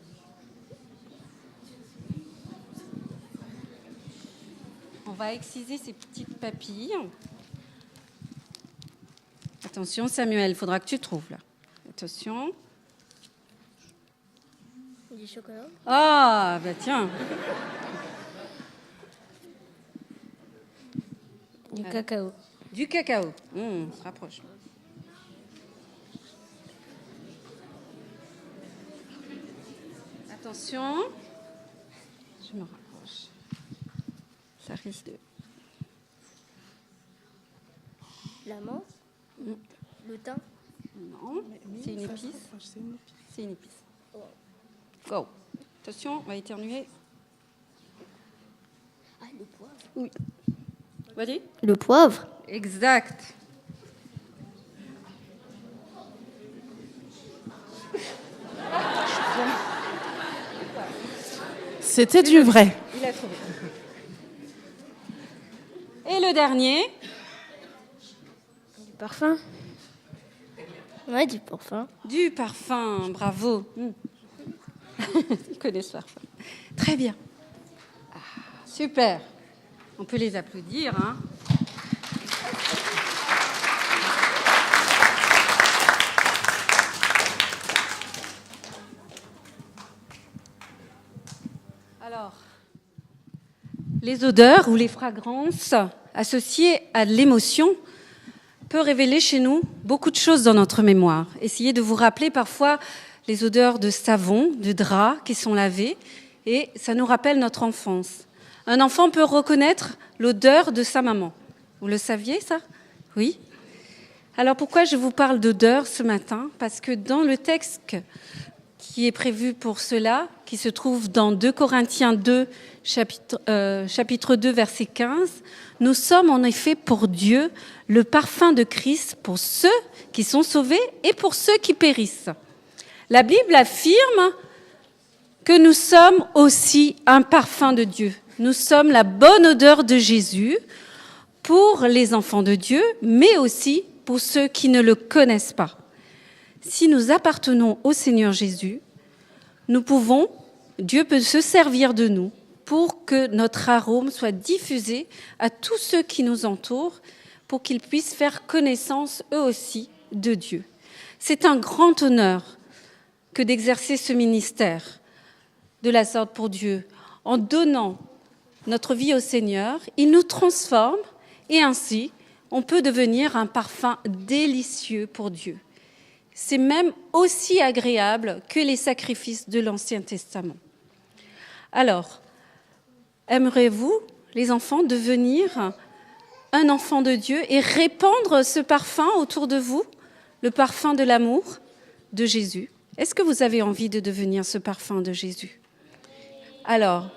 On va exciser ces petites papilles. Attention, Samuel, il faudra que tu trouves là. Attention. Du chocolat. Ah, bah tiens. Du cacao. Du cacao. On se rapproche. Attention. Je me rapproche. Ça risque de... La menthe. Le thym. Non, c'est une épice. C'est une épice. Go. Attention, on va éternuer. Ah, le poivre. Oui. Vas-y. Le poivre. Exact. C'était du vrai. Il a trouvé. Et le dernier ? Du parfum. Ouais, du parfum. Du parfum, bravo. Ils connaissent le parfum. Très bien. Ah, super. On peut les applaudir, hein. Alors, les odeurs ou les fragrances associées à l'émotion peut révéler chez nous beaucoup de choses dans notre mémoire. Essayez de vous rappeler parfois les odeurs de savon, de draps qui sont lavés, et ça nous rappelle notre enfance. Un enfant peut reconnaître l'odeur de sa maman. Vous le saviez, ça ? Oui ? Alors pourquoi je vous parle d'odeur ce matin ? Parce que dans le texte qui est prévu pour cela, qui se trouve dans 2 Corinthiens 2, chapitre 2, verset 15, nous sommes en effet pour Dieu le parfum de Christ pour ceux qui sont sauvés et pour ceux qui périssent. La Bible affirme que nous sommes aussi un parfum de Dieu. Nous sommes la bonne odeur de Jésus pour les enfants de Dieu, mais aussi pour ceux qui ne le connaissent pas. Si nous appartenons au Seigneur Jésus, Dieu peut se servir de nous pour que notre arôme soit diffusé à tous ceux qui nous entourent, pour qu'ils puissent faire connaissance eux aussi de Dieu. C'est un grand honneur que d'exercer ce ministère de la sorte pour Dieu. En donnant notre vie au Seigneur, il nous transforme et ainsi, on peut devenir un parfum délicieux pour Dieu. C'est même aussi agréable que les sacrifices de l'Ancien Testament. Alors, aimeriez-vous, les enfants, devenir un enfant de Dieu et répandre ce parfum autour de vous, le parfum de l'amour de Jésus? Est-ce que vous avez envie de devenir ce parfum de Jésus? Alors,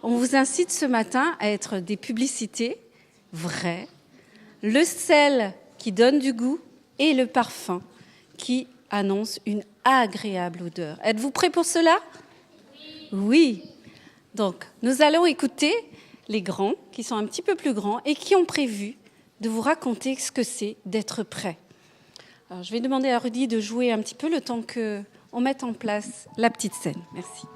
on vous incite ce matin à être des publicités vraies, le sel qui donne du goût et le parfum qui annonce une agréable odeur. Êtes-vous prêts pour cela? Oui. Donc, nous allons écouter les grands, qui sont un petit peu plus grands et qui ont prévu de vous raconter ce que c'est d'être prêt. Alors, je vais demander à Rudy de jouer un petit peu le temps qu'on mette en place la petite scène. Merci.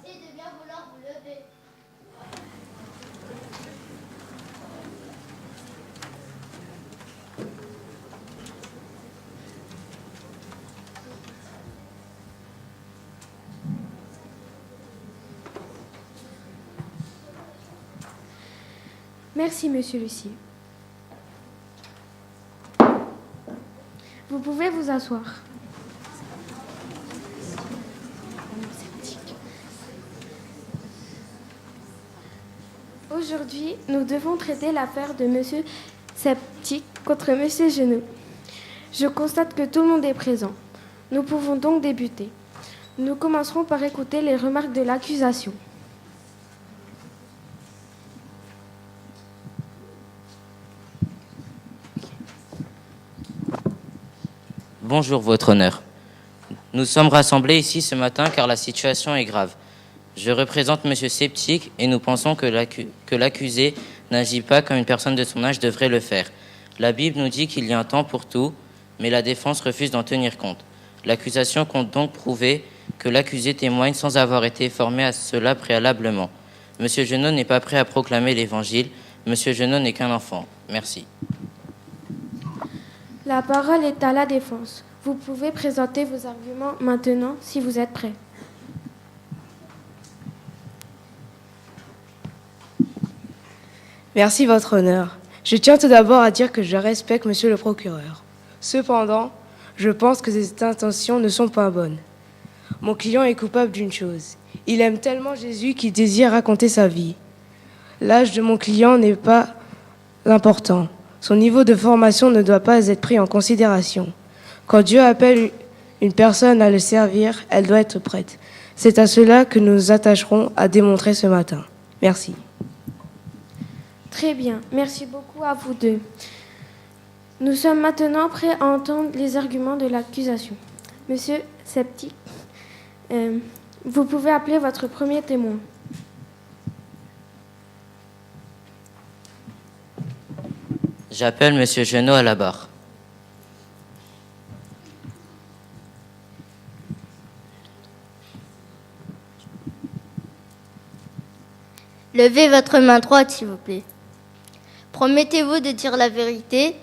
Merci de bien vouloir vous lever. Merci, monsieur Lucie. Vous pouvez vous asseoir. Aujourd'hui, nous devons traiter l'affaire de monsieur Sceptique contre monsieur Genot. Je constate que tout le monde est présent. Nous pouvons donc débuter. Nous commencerons par écouter les remarques de l'accusation. Bonjour, Votre Honneur. Nous sommes rassemblés ici ce matin car la situation est grave. Je représente Monsieur Sceptique et nous pensons que l'accusé n'agit pas comme une personne de son âge devrait le faire. La Bible nous dit qu'il y a un temps pour tout, mais la défense refuse d'en tenir compte. L'accusation compte donc prouver que l'accusé témoigne sans avoir été formé à cela préalablement. Monsieur Genot n'est pas prêt à proclamer l'Évangile. Monsieur Genot n'est qu'un enfant. Merci. La parole est à la défense. Vous pouvez présenter vos arguments maintenant si vous êtes prêt. Merci, Votre Honneur. Je tiens tout d'abord à dire que je respecte Monsieur le procureur. Cependant, je pense que ses intentions ne sont pas bonnes. Mon client est coupable d'une chose. Il aime tellement Jésus qu'il désire raconter sa vie. L'âge de mon client n'est pas important. Son niveau de formation ne doit pas être pris en considération. Quand Dieu appelle une personne à le servir, elle doit être prête. C'est à cela que nous nous attacherons à démontrer ce matin. Merci. Très bien. Merci beaucoup à vous deux. Nous sommes maintenant prêts à entendre les arguments de l'accusation. Monsieur Sceptique, vous pouvez appeler votre premier témoin. J'appelle Monsieur Genot à la barre. Levez votre main droite, s'il vous plaît. Promettez-vous de dire la vérité,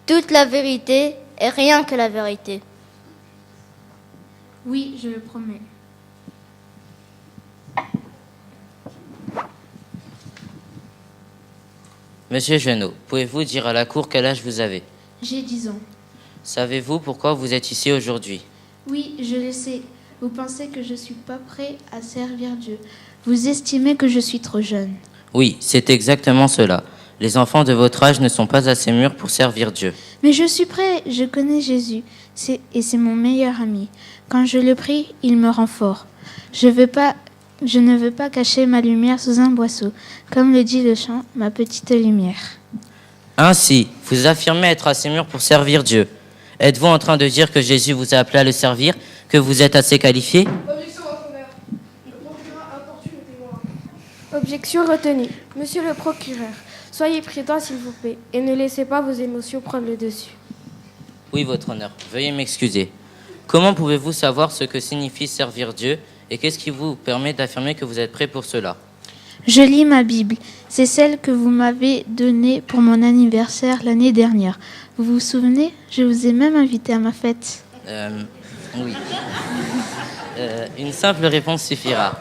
toute la vérité et rien que la vérité. Oui, je le promets. Monsieur Genot, pouvez-vous dire à la cour quel âge vous avez? J'ai 10 ans. Savez-vous pourquoi vous êtes ici aujourd'hui? Oui, je le sais. Vous pensez que je ne suis pas prêt à servir Dieu. Vous estimez que je suis trop jeune. Oui, c'est exactement cela. Les enfants de votre âge ne sont pas assez mûrs pour servir Dieu. Mais je suis prêt, je connais Jésus, et c'est mon meilleur ami. Quand je le prie, il me rend fort. Je ne veux pas cacher ma lumière sous un boisseau. Comme le dit le chant, ma petite lumière. Ainsi, vous affirmez être assez mûr pour servir Dieu. Êtes-vous en train de dire que Jésus vous a appelé à le servir, que vous êtes assez qualifié? Objection, votre honneur. Le procureur importune le témoin. Objection retenue. Monsieur le procureur, soyez prudent s'il vous plaît, et ne laissez pas vos émotions prendre le dessus. Oui, votre honneur. Veuillez m'excuser. Comment pouvez-vous savoir ce que signifie servir Dieu et qu'est-ce qui vous permet d'affirmer que vous êtes prêt pour cela? Je lis ma Bible. C'est celle que vous m'avez donnée pour mon anniversaire l'année dernière. Vous vous souvenez? Je vous ai même invité à ma fête. Oui. Une simple réponse suffira.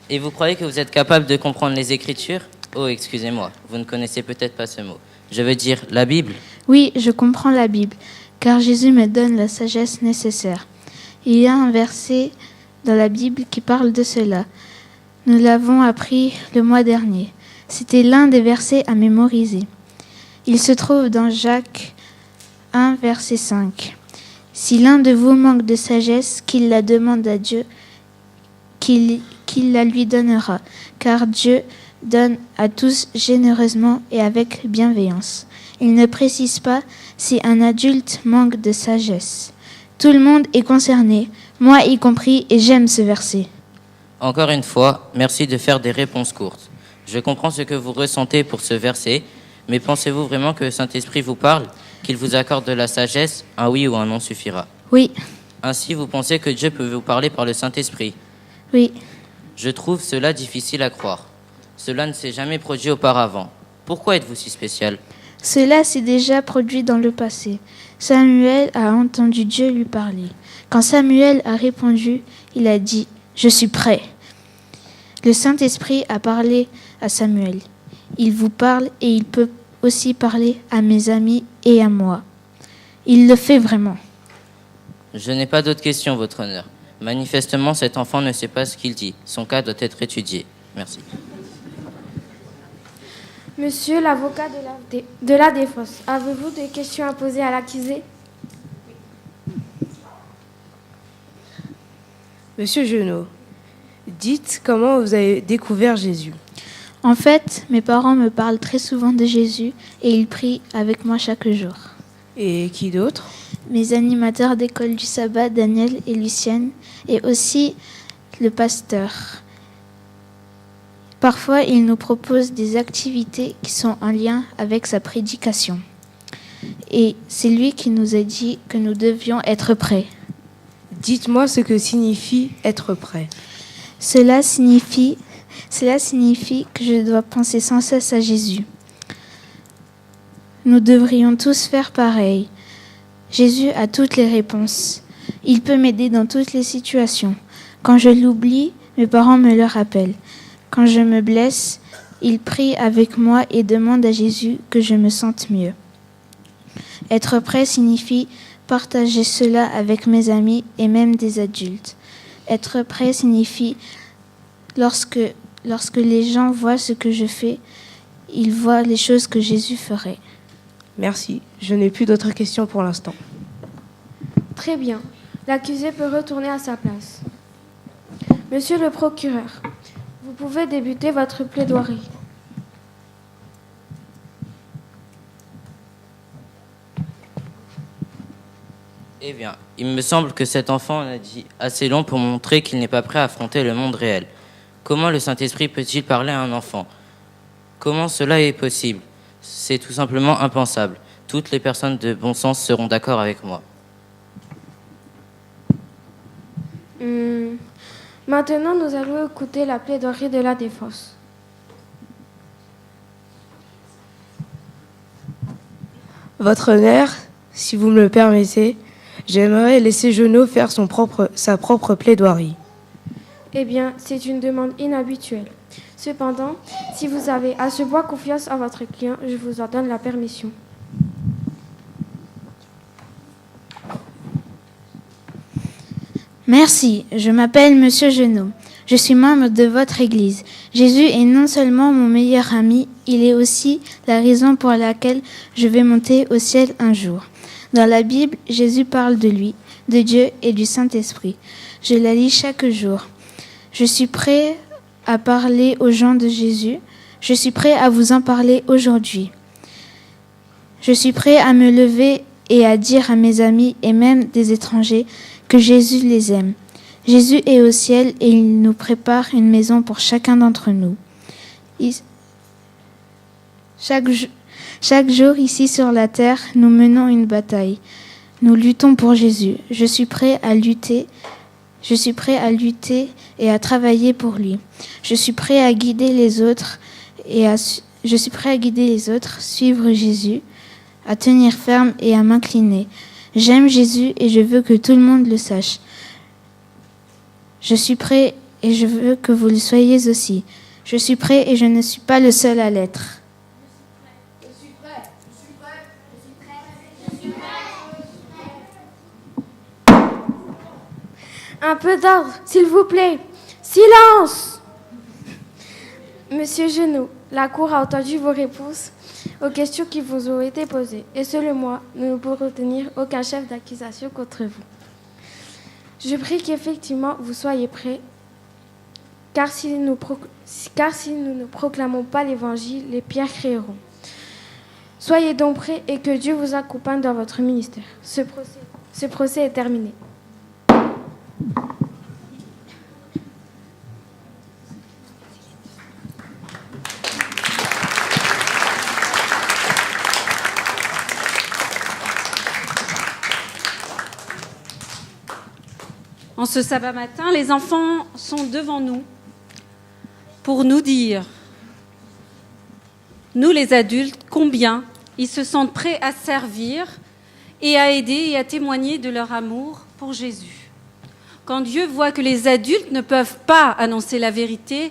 Et vous croyez que vous êtes capable de comprendre les Écritures? Oh, excusez-moi, vous ne connaissez peut-être pas ce mot. Je veux dire la Bible. Oui, je comprends la Bible, car Jésus me donne la sagesse nécessaire. Il y a un verset dans la Bible qui parle de cela. Nous l'avons appris le mois dernier. C'était l'un des versets à mémoriser. Il se trouve dans Jacques 1, verset 5. Si l'un de vous manque de sagesse, qu'il la demande à Dieu, qu'il la lui donnera, car Dieu donne à tous généreusement et avec bienveillance. Il ne précise pas si un adulte manque de sagesse. Tout le monde est concerné, moi y compris, et j'aime ce verset. Encore une fois, merci de faire des réponses courtes. Je comprends ce que vous ressentez pour ce verset, mais pensez-vous vraiment que le Saint-Esprit vous parle, qu'il vous accorde de la sagesse? Un oui ou un non suffira. Oui. Ainsi, vous pensez que Dieu peut vous parler par le Saint-Esprit? Oui. Je trouve cela difficile à croire. Cela ne s'est jamais produit auparavant. Pourquoi êtes-vous si spécial? Cela s'est déjà produit dans le passé. Samuel a entendu Dieu lui parler. Quand Samuel a répondu, il a dit « Je suis prêt ». Le Saint-Esprit a parlé à Samuel. Il vous parle et il peut aussi parler à mes amis et à moi. Il le fait vraiment. Je n'ai pas d'autres questions, votre honneur. Manifestement, cet enfant ne sait pas ce qu'il dit. Son cas doit être étudié. Merci. Monsieur l'avocat de la défense, avez-vous des questions à poser à l'accusé? Monsieur Genot, dites comment vous avez découvert Jésus. En fait, mes parents me parlent très souvent de Jésus et ils prient avec moi chaque jour. Et qui d'autre? Mes animateurs d'école du sabbat, Daniel et Lucienne, et aussi le pasteur. Parfois, il nous propose des activités qui sont en lien avec sa prédication. Et c'est lui qui nous a dit que nous devions être prêts. Dites-moi ce que signifie être prêt. Cela signifie que je dois penser sans cesse à Jésus. Nous devrions tous faire pareil. Jésus a toutes les réponses. Il peut m'aider dans toutes les situations. Quand je l'oublie, mes parents me le rappellent. Quand je me blesse, ils prient avec moi et demandent à Jésus que je me sente mieux. Être prêt signifie partager cela avec mes amis et même des adultes. Être prêt signifie lorsque les gens voient ce que je fais, ils voient les choses que Jésus ferait. Merci. Je n'ai plus d'autres questions pour l'instant. Très bien. L'accusé peut retourner à sa place. Monsieur le procureur, vous pouvez débuter votre plaidoirie. Eh bien, il me semble que cet enfant en a dit assez long pour montrer qu'il n'est pas prêt à affronter le monde réel. Comment le Saint-Esprit peut-il parler à un enfant? Comment cela est possible? C'est tout simplement impensable. Toutes les personnes de bon sens seront d'accord avec moi. Maintenant, nous allons écouter la plaidoirie de la défense. Votre honneur, si vous me le permettez, J'aimerais laisser Jeannot faire sa propre plaidoirie. Eh bien, c'est une demande inhabituelle. Cependant, si vous avez à ce point confiance en votre client, je vous en donne la permission. Merci, je m'appelle Monsieur Jeannot. Je suis membre de votre Église. Jésus est non seulement mon meilleur ami, il est aussi la raison pour laquelle je vais monter au ciel un jour. Dans la Bible, Jésus parle de lui, de Dieu et du Saint-Esprit. Je la lis chaque jour. Je suis prêt à parler aux gens de Jésus. Je suis prêt à vous en parler aujourd'hui. Je suis prêt à me lever et à dire à mes amis et même des étrangers que Jésus les aime. Jésus est au ciel et il nous prépare une maison pour chacun d'entre nous. Chaque jour ici sur la terre, nous menons une bataille. Nous luttons pour Jésus. Je suis prêt à lutter et à travailler pour lui. Je suis prêt à guider les autres suivre Jésus, à tenir ferme et à m'incliner. J'aime Jésus et je veux que tout le monde le sache. Je suis prêt et je veux que vous le soyez aussi. Je suis prêt et je ne suis pas le seul à l'être. Un peu d'ordre, s'il vous plaît. Silence! Monsieur Jeannot, la Cour a entendu vos réponses aux questions qui vous ont été posées. Et selon moi, nous ne pourrons retenir aucun chef d'accusation contre vous. Je prie qu'effectivement vous soyez prêts, car si nous ne proclamons pas l'Évangile, les pierres crieront. Soyez donc prêts et que Dieu vous accompagne dans votre ministère. Ce procès est terminé. En ce sabbat matin, les enfants sont devant nous pour nous dire, nous les adultes, combien ils se sentent prêts à servir et à aider et à témoigner de leur amour pour Jésus. Quand Dieu voit que les adultes ne peuvent pas annoncer la vérité,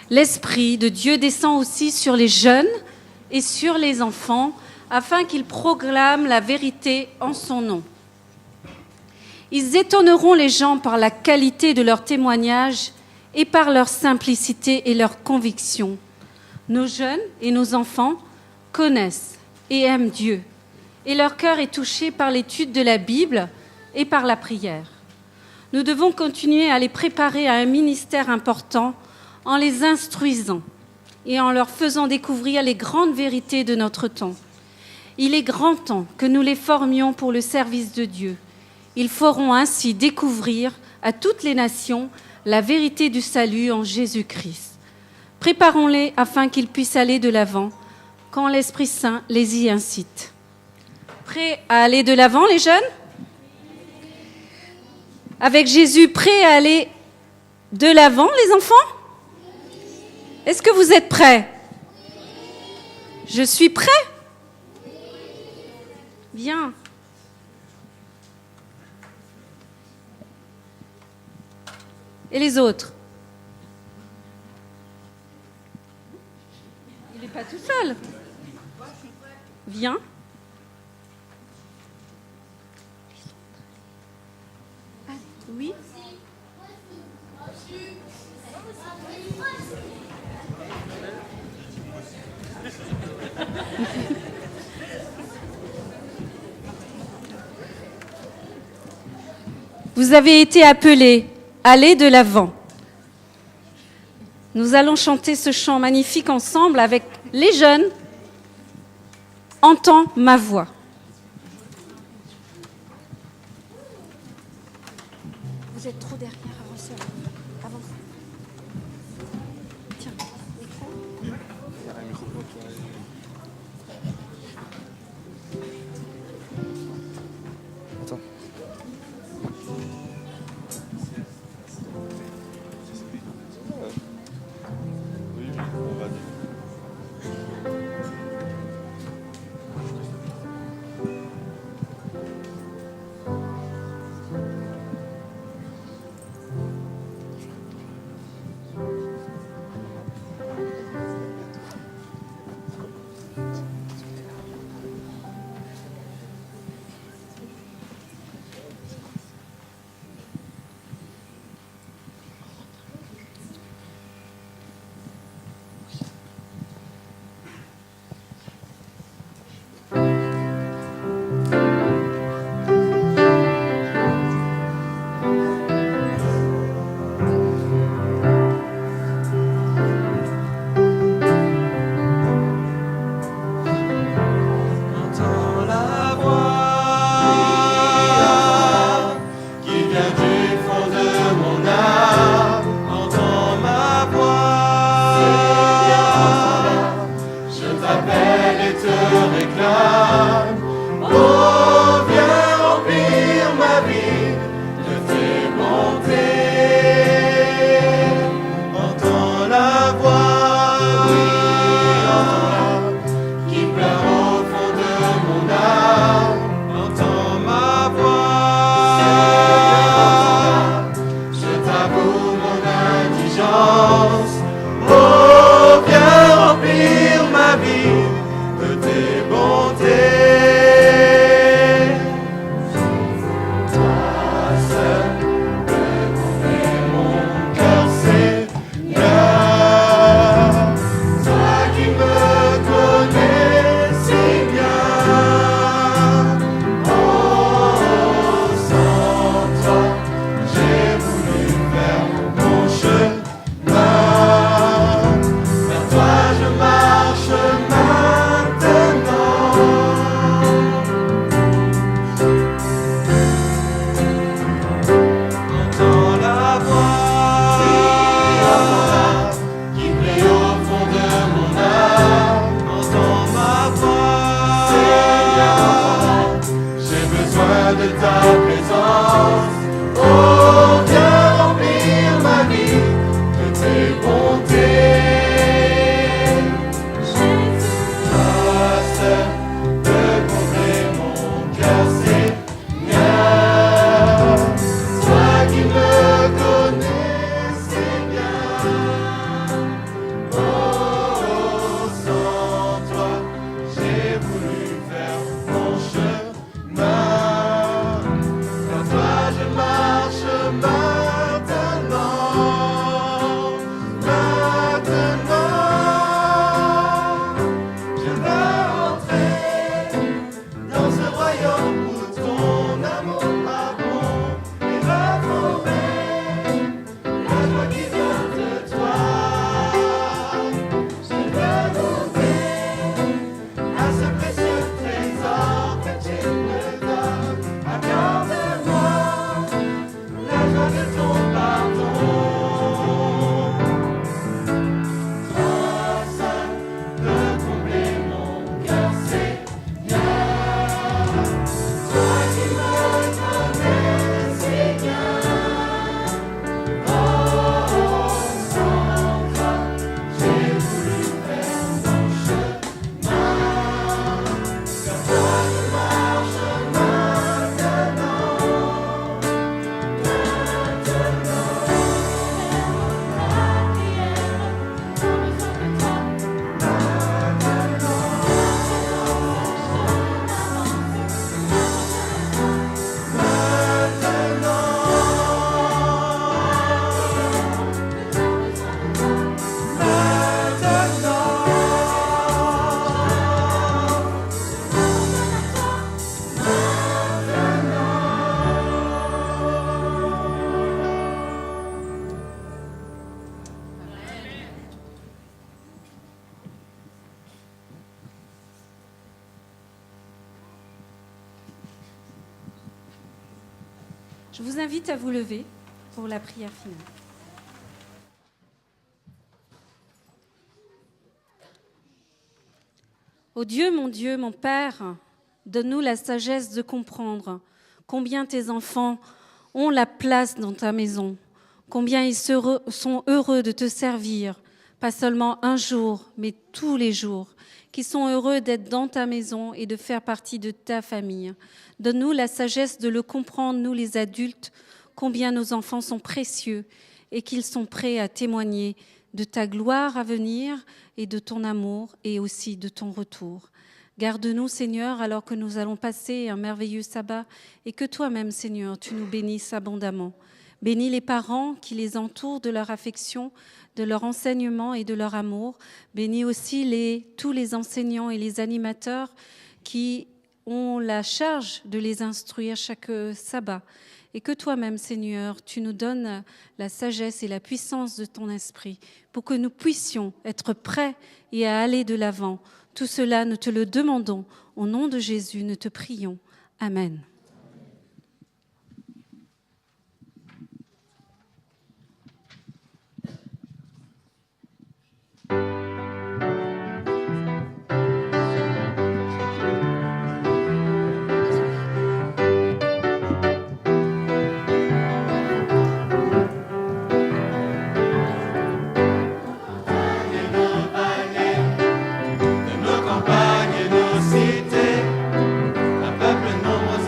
l'Esprit de Dieu descend aussi sur les jeunes et sur les enfants afin qu'ils proclament la vérité en son nom. Ils étonneront les gens par la qualité de leur témoignage et par leur simplicité et leur conviction. Nos jeunes et nos enfants connaissent et aiment Dieu, et leur cœur est touché par l'étude de la Bible et par la prière. Nous devons continuer à les préparer à un ministère important en les instruisant et en leur faisant découvrir les grandes vérités de notre temps. Il est grand temps que nous les formions pour le service de Dieu. Ils feront ainsi découvrir à toutes les nations la vérité du salut en Jésus-Christ. Préparons-les afin qu'ils puissent aller de l'avant quand l'Esprit Saint les y incite. Prêts à aller de l'avant, les jeunes ? Avec Jésus, prêts à aller de l'avant, les enfants ? Est-ce que vous êtes prêts ? Je suis prêt ? Bien. Et les autres? Il n'est pas tout seul. Viens. Oui. Vous avez été appelés. Allez de l'avant. Nous allons chanter ce chant magnifique ensemble avec les jeunes. Entends ma voix. Vous êtes trop derrière, avancez. Avancez. Tiens, micro. Attends. avoue mon indigence. Oh, viens remplir ma vie de tes bontés. Toi seul peux combler mon cœur, Seigneur. Toi qui me connais si bien. Oh, sans toi, j'ai voulu faire mon chemin. Vers toi je marche maintenant. Entends la voix qui plaît au fond de mon âme. Entends ma voix, Seigneur, j'ai besoin de ta présence. Oh, viens remplir ma vie de tes bontés. Toi seul peux combler mon cœur, Seigneur. Toi qui me connais si bien. Oh, sans toi, j'ai voulu faire mon chemin. Vers toi je marche maintenant. Je veux entrer dans ce royaume où ton amour abonde et retrouver la joie qui vient de toi. Je veux goûter à ce précieux trésor que tu me donnes. Accorde-moi la joie de ton pardon. Toi seul peux combler mon cœur, Seigneur. Toi qui me connais si bien. Oh, sans toi, j'ai voulu faire mon chemin. Vers toi je marche maintenant. Je vous invite à vous lever pour la prière finale. Ô Dieu, mon Père, donne-nous la sagesse de comprendre combien tes enfants ont la place dans ta maison, combien ils sont heureux de te servir, pas seulement un jour, mais tous les jours, qu'ils sont heureux d'être dans ta maison et de faire partie de ta famille. Donne-nous la sagesse de le comprendre, nous les adultes, combien nos enfants sont précieux et qu'ils sont prêts à témoigner de ta gloire à venir et de ton amour et aussi de ton retour. Garde-nous, Seigneur, alors que nous allons passer un merveilleux sabbat et que toi-même, Seigneur, tu nous bénisses abondamment. Bénis les parents qui les entourent de leur affection, de leur enseignement et de leur amour. Bénis aussi tous les enseignants et les animateurs qui ont la charge de les instruire chaque sabbat. Et que toi-même, Seigneur, tu nous donnes la sagesse et la puissance de ton esprit pour que nous puissions être prêts et à aller de l'avant. Tout cela, nous te le demandons. Au nom de Jésus, nous te prions. Amen. Campagnes et nos cités, un peuple nombreux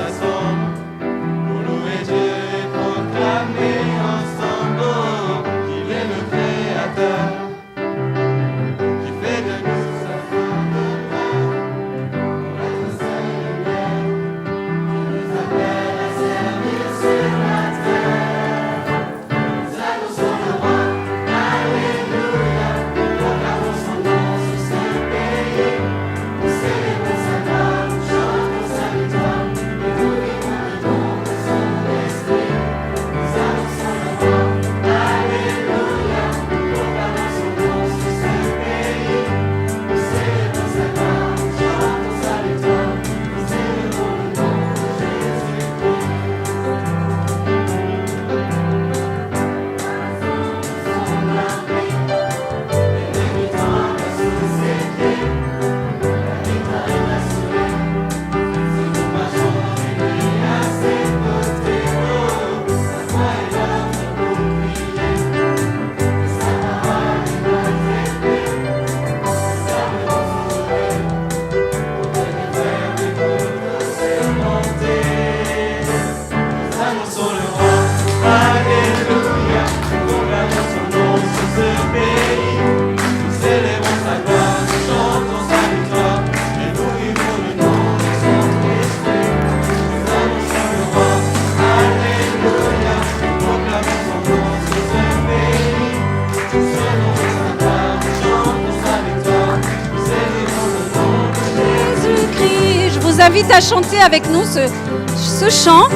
invite à chanter avec nous ce chant.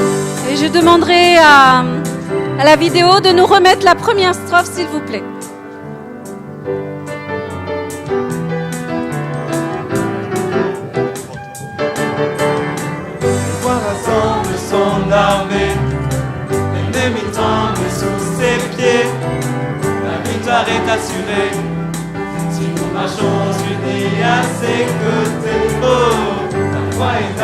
Et je demanderai à la vidéo de nous remettre la première strophe, s'il vous plaît. Le roi rassemble son armée, l'ennemi tremble sous ses pieds. La victoire est assurée si nous marchons unis à ses côtés. Oh, la foi est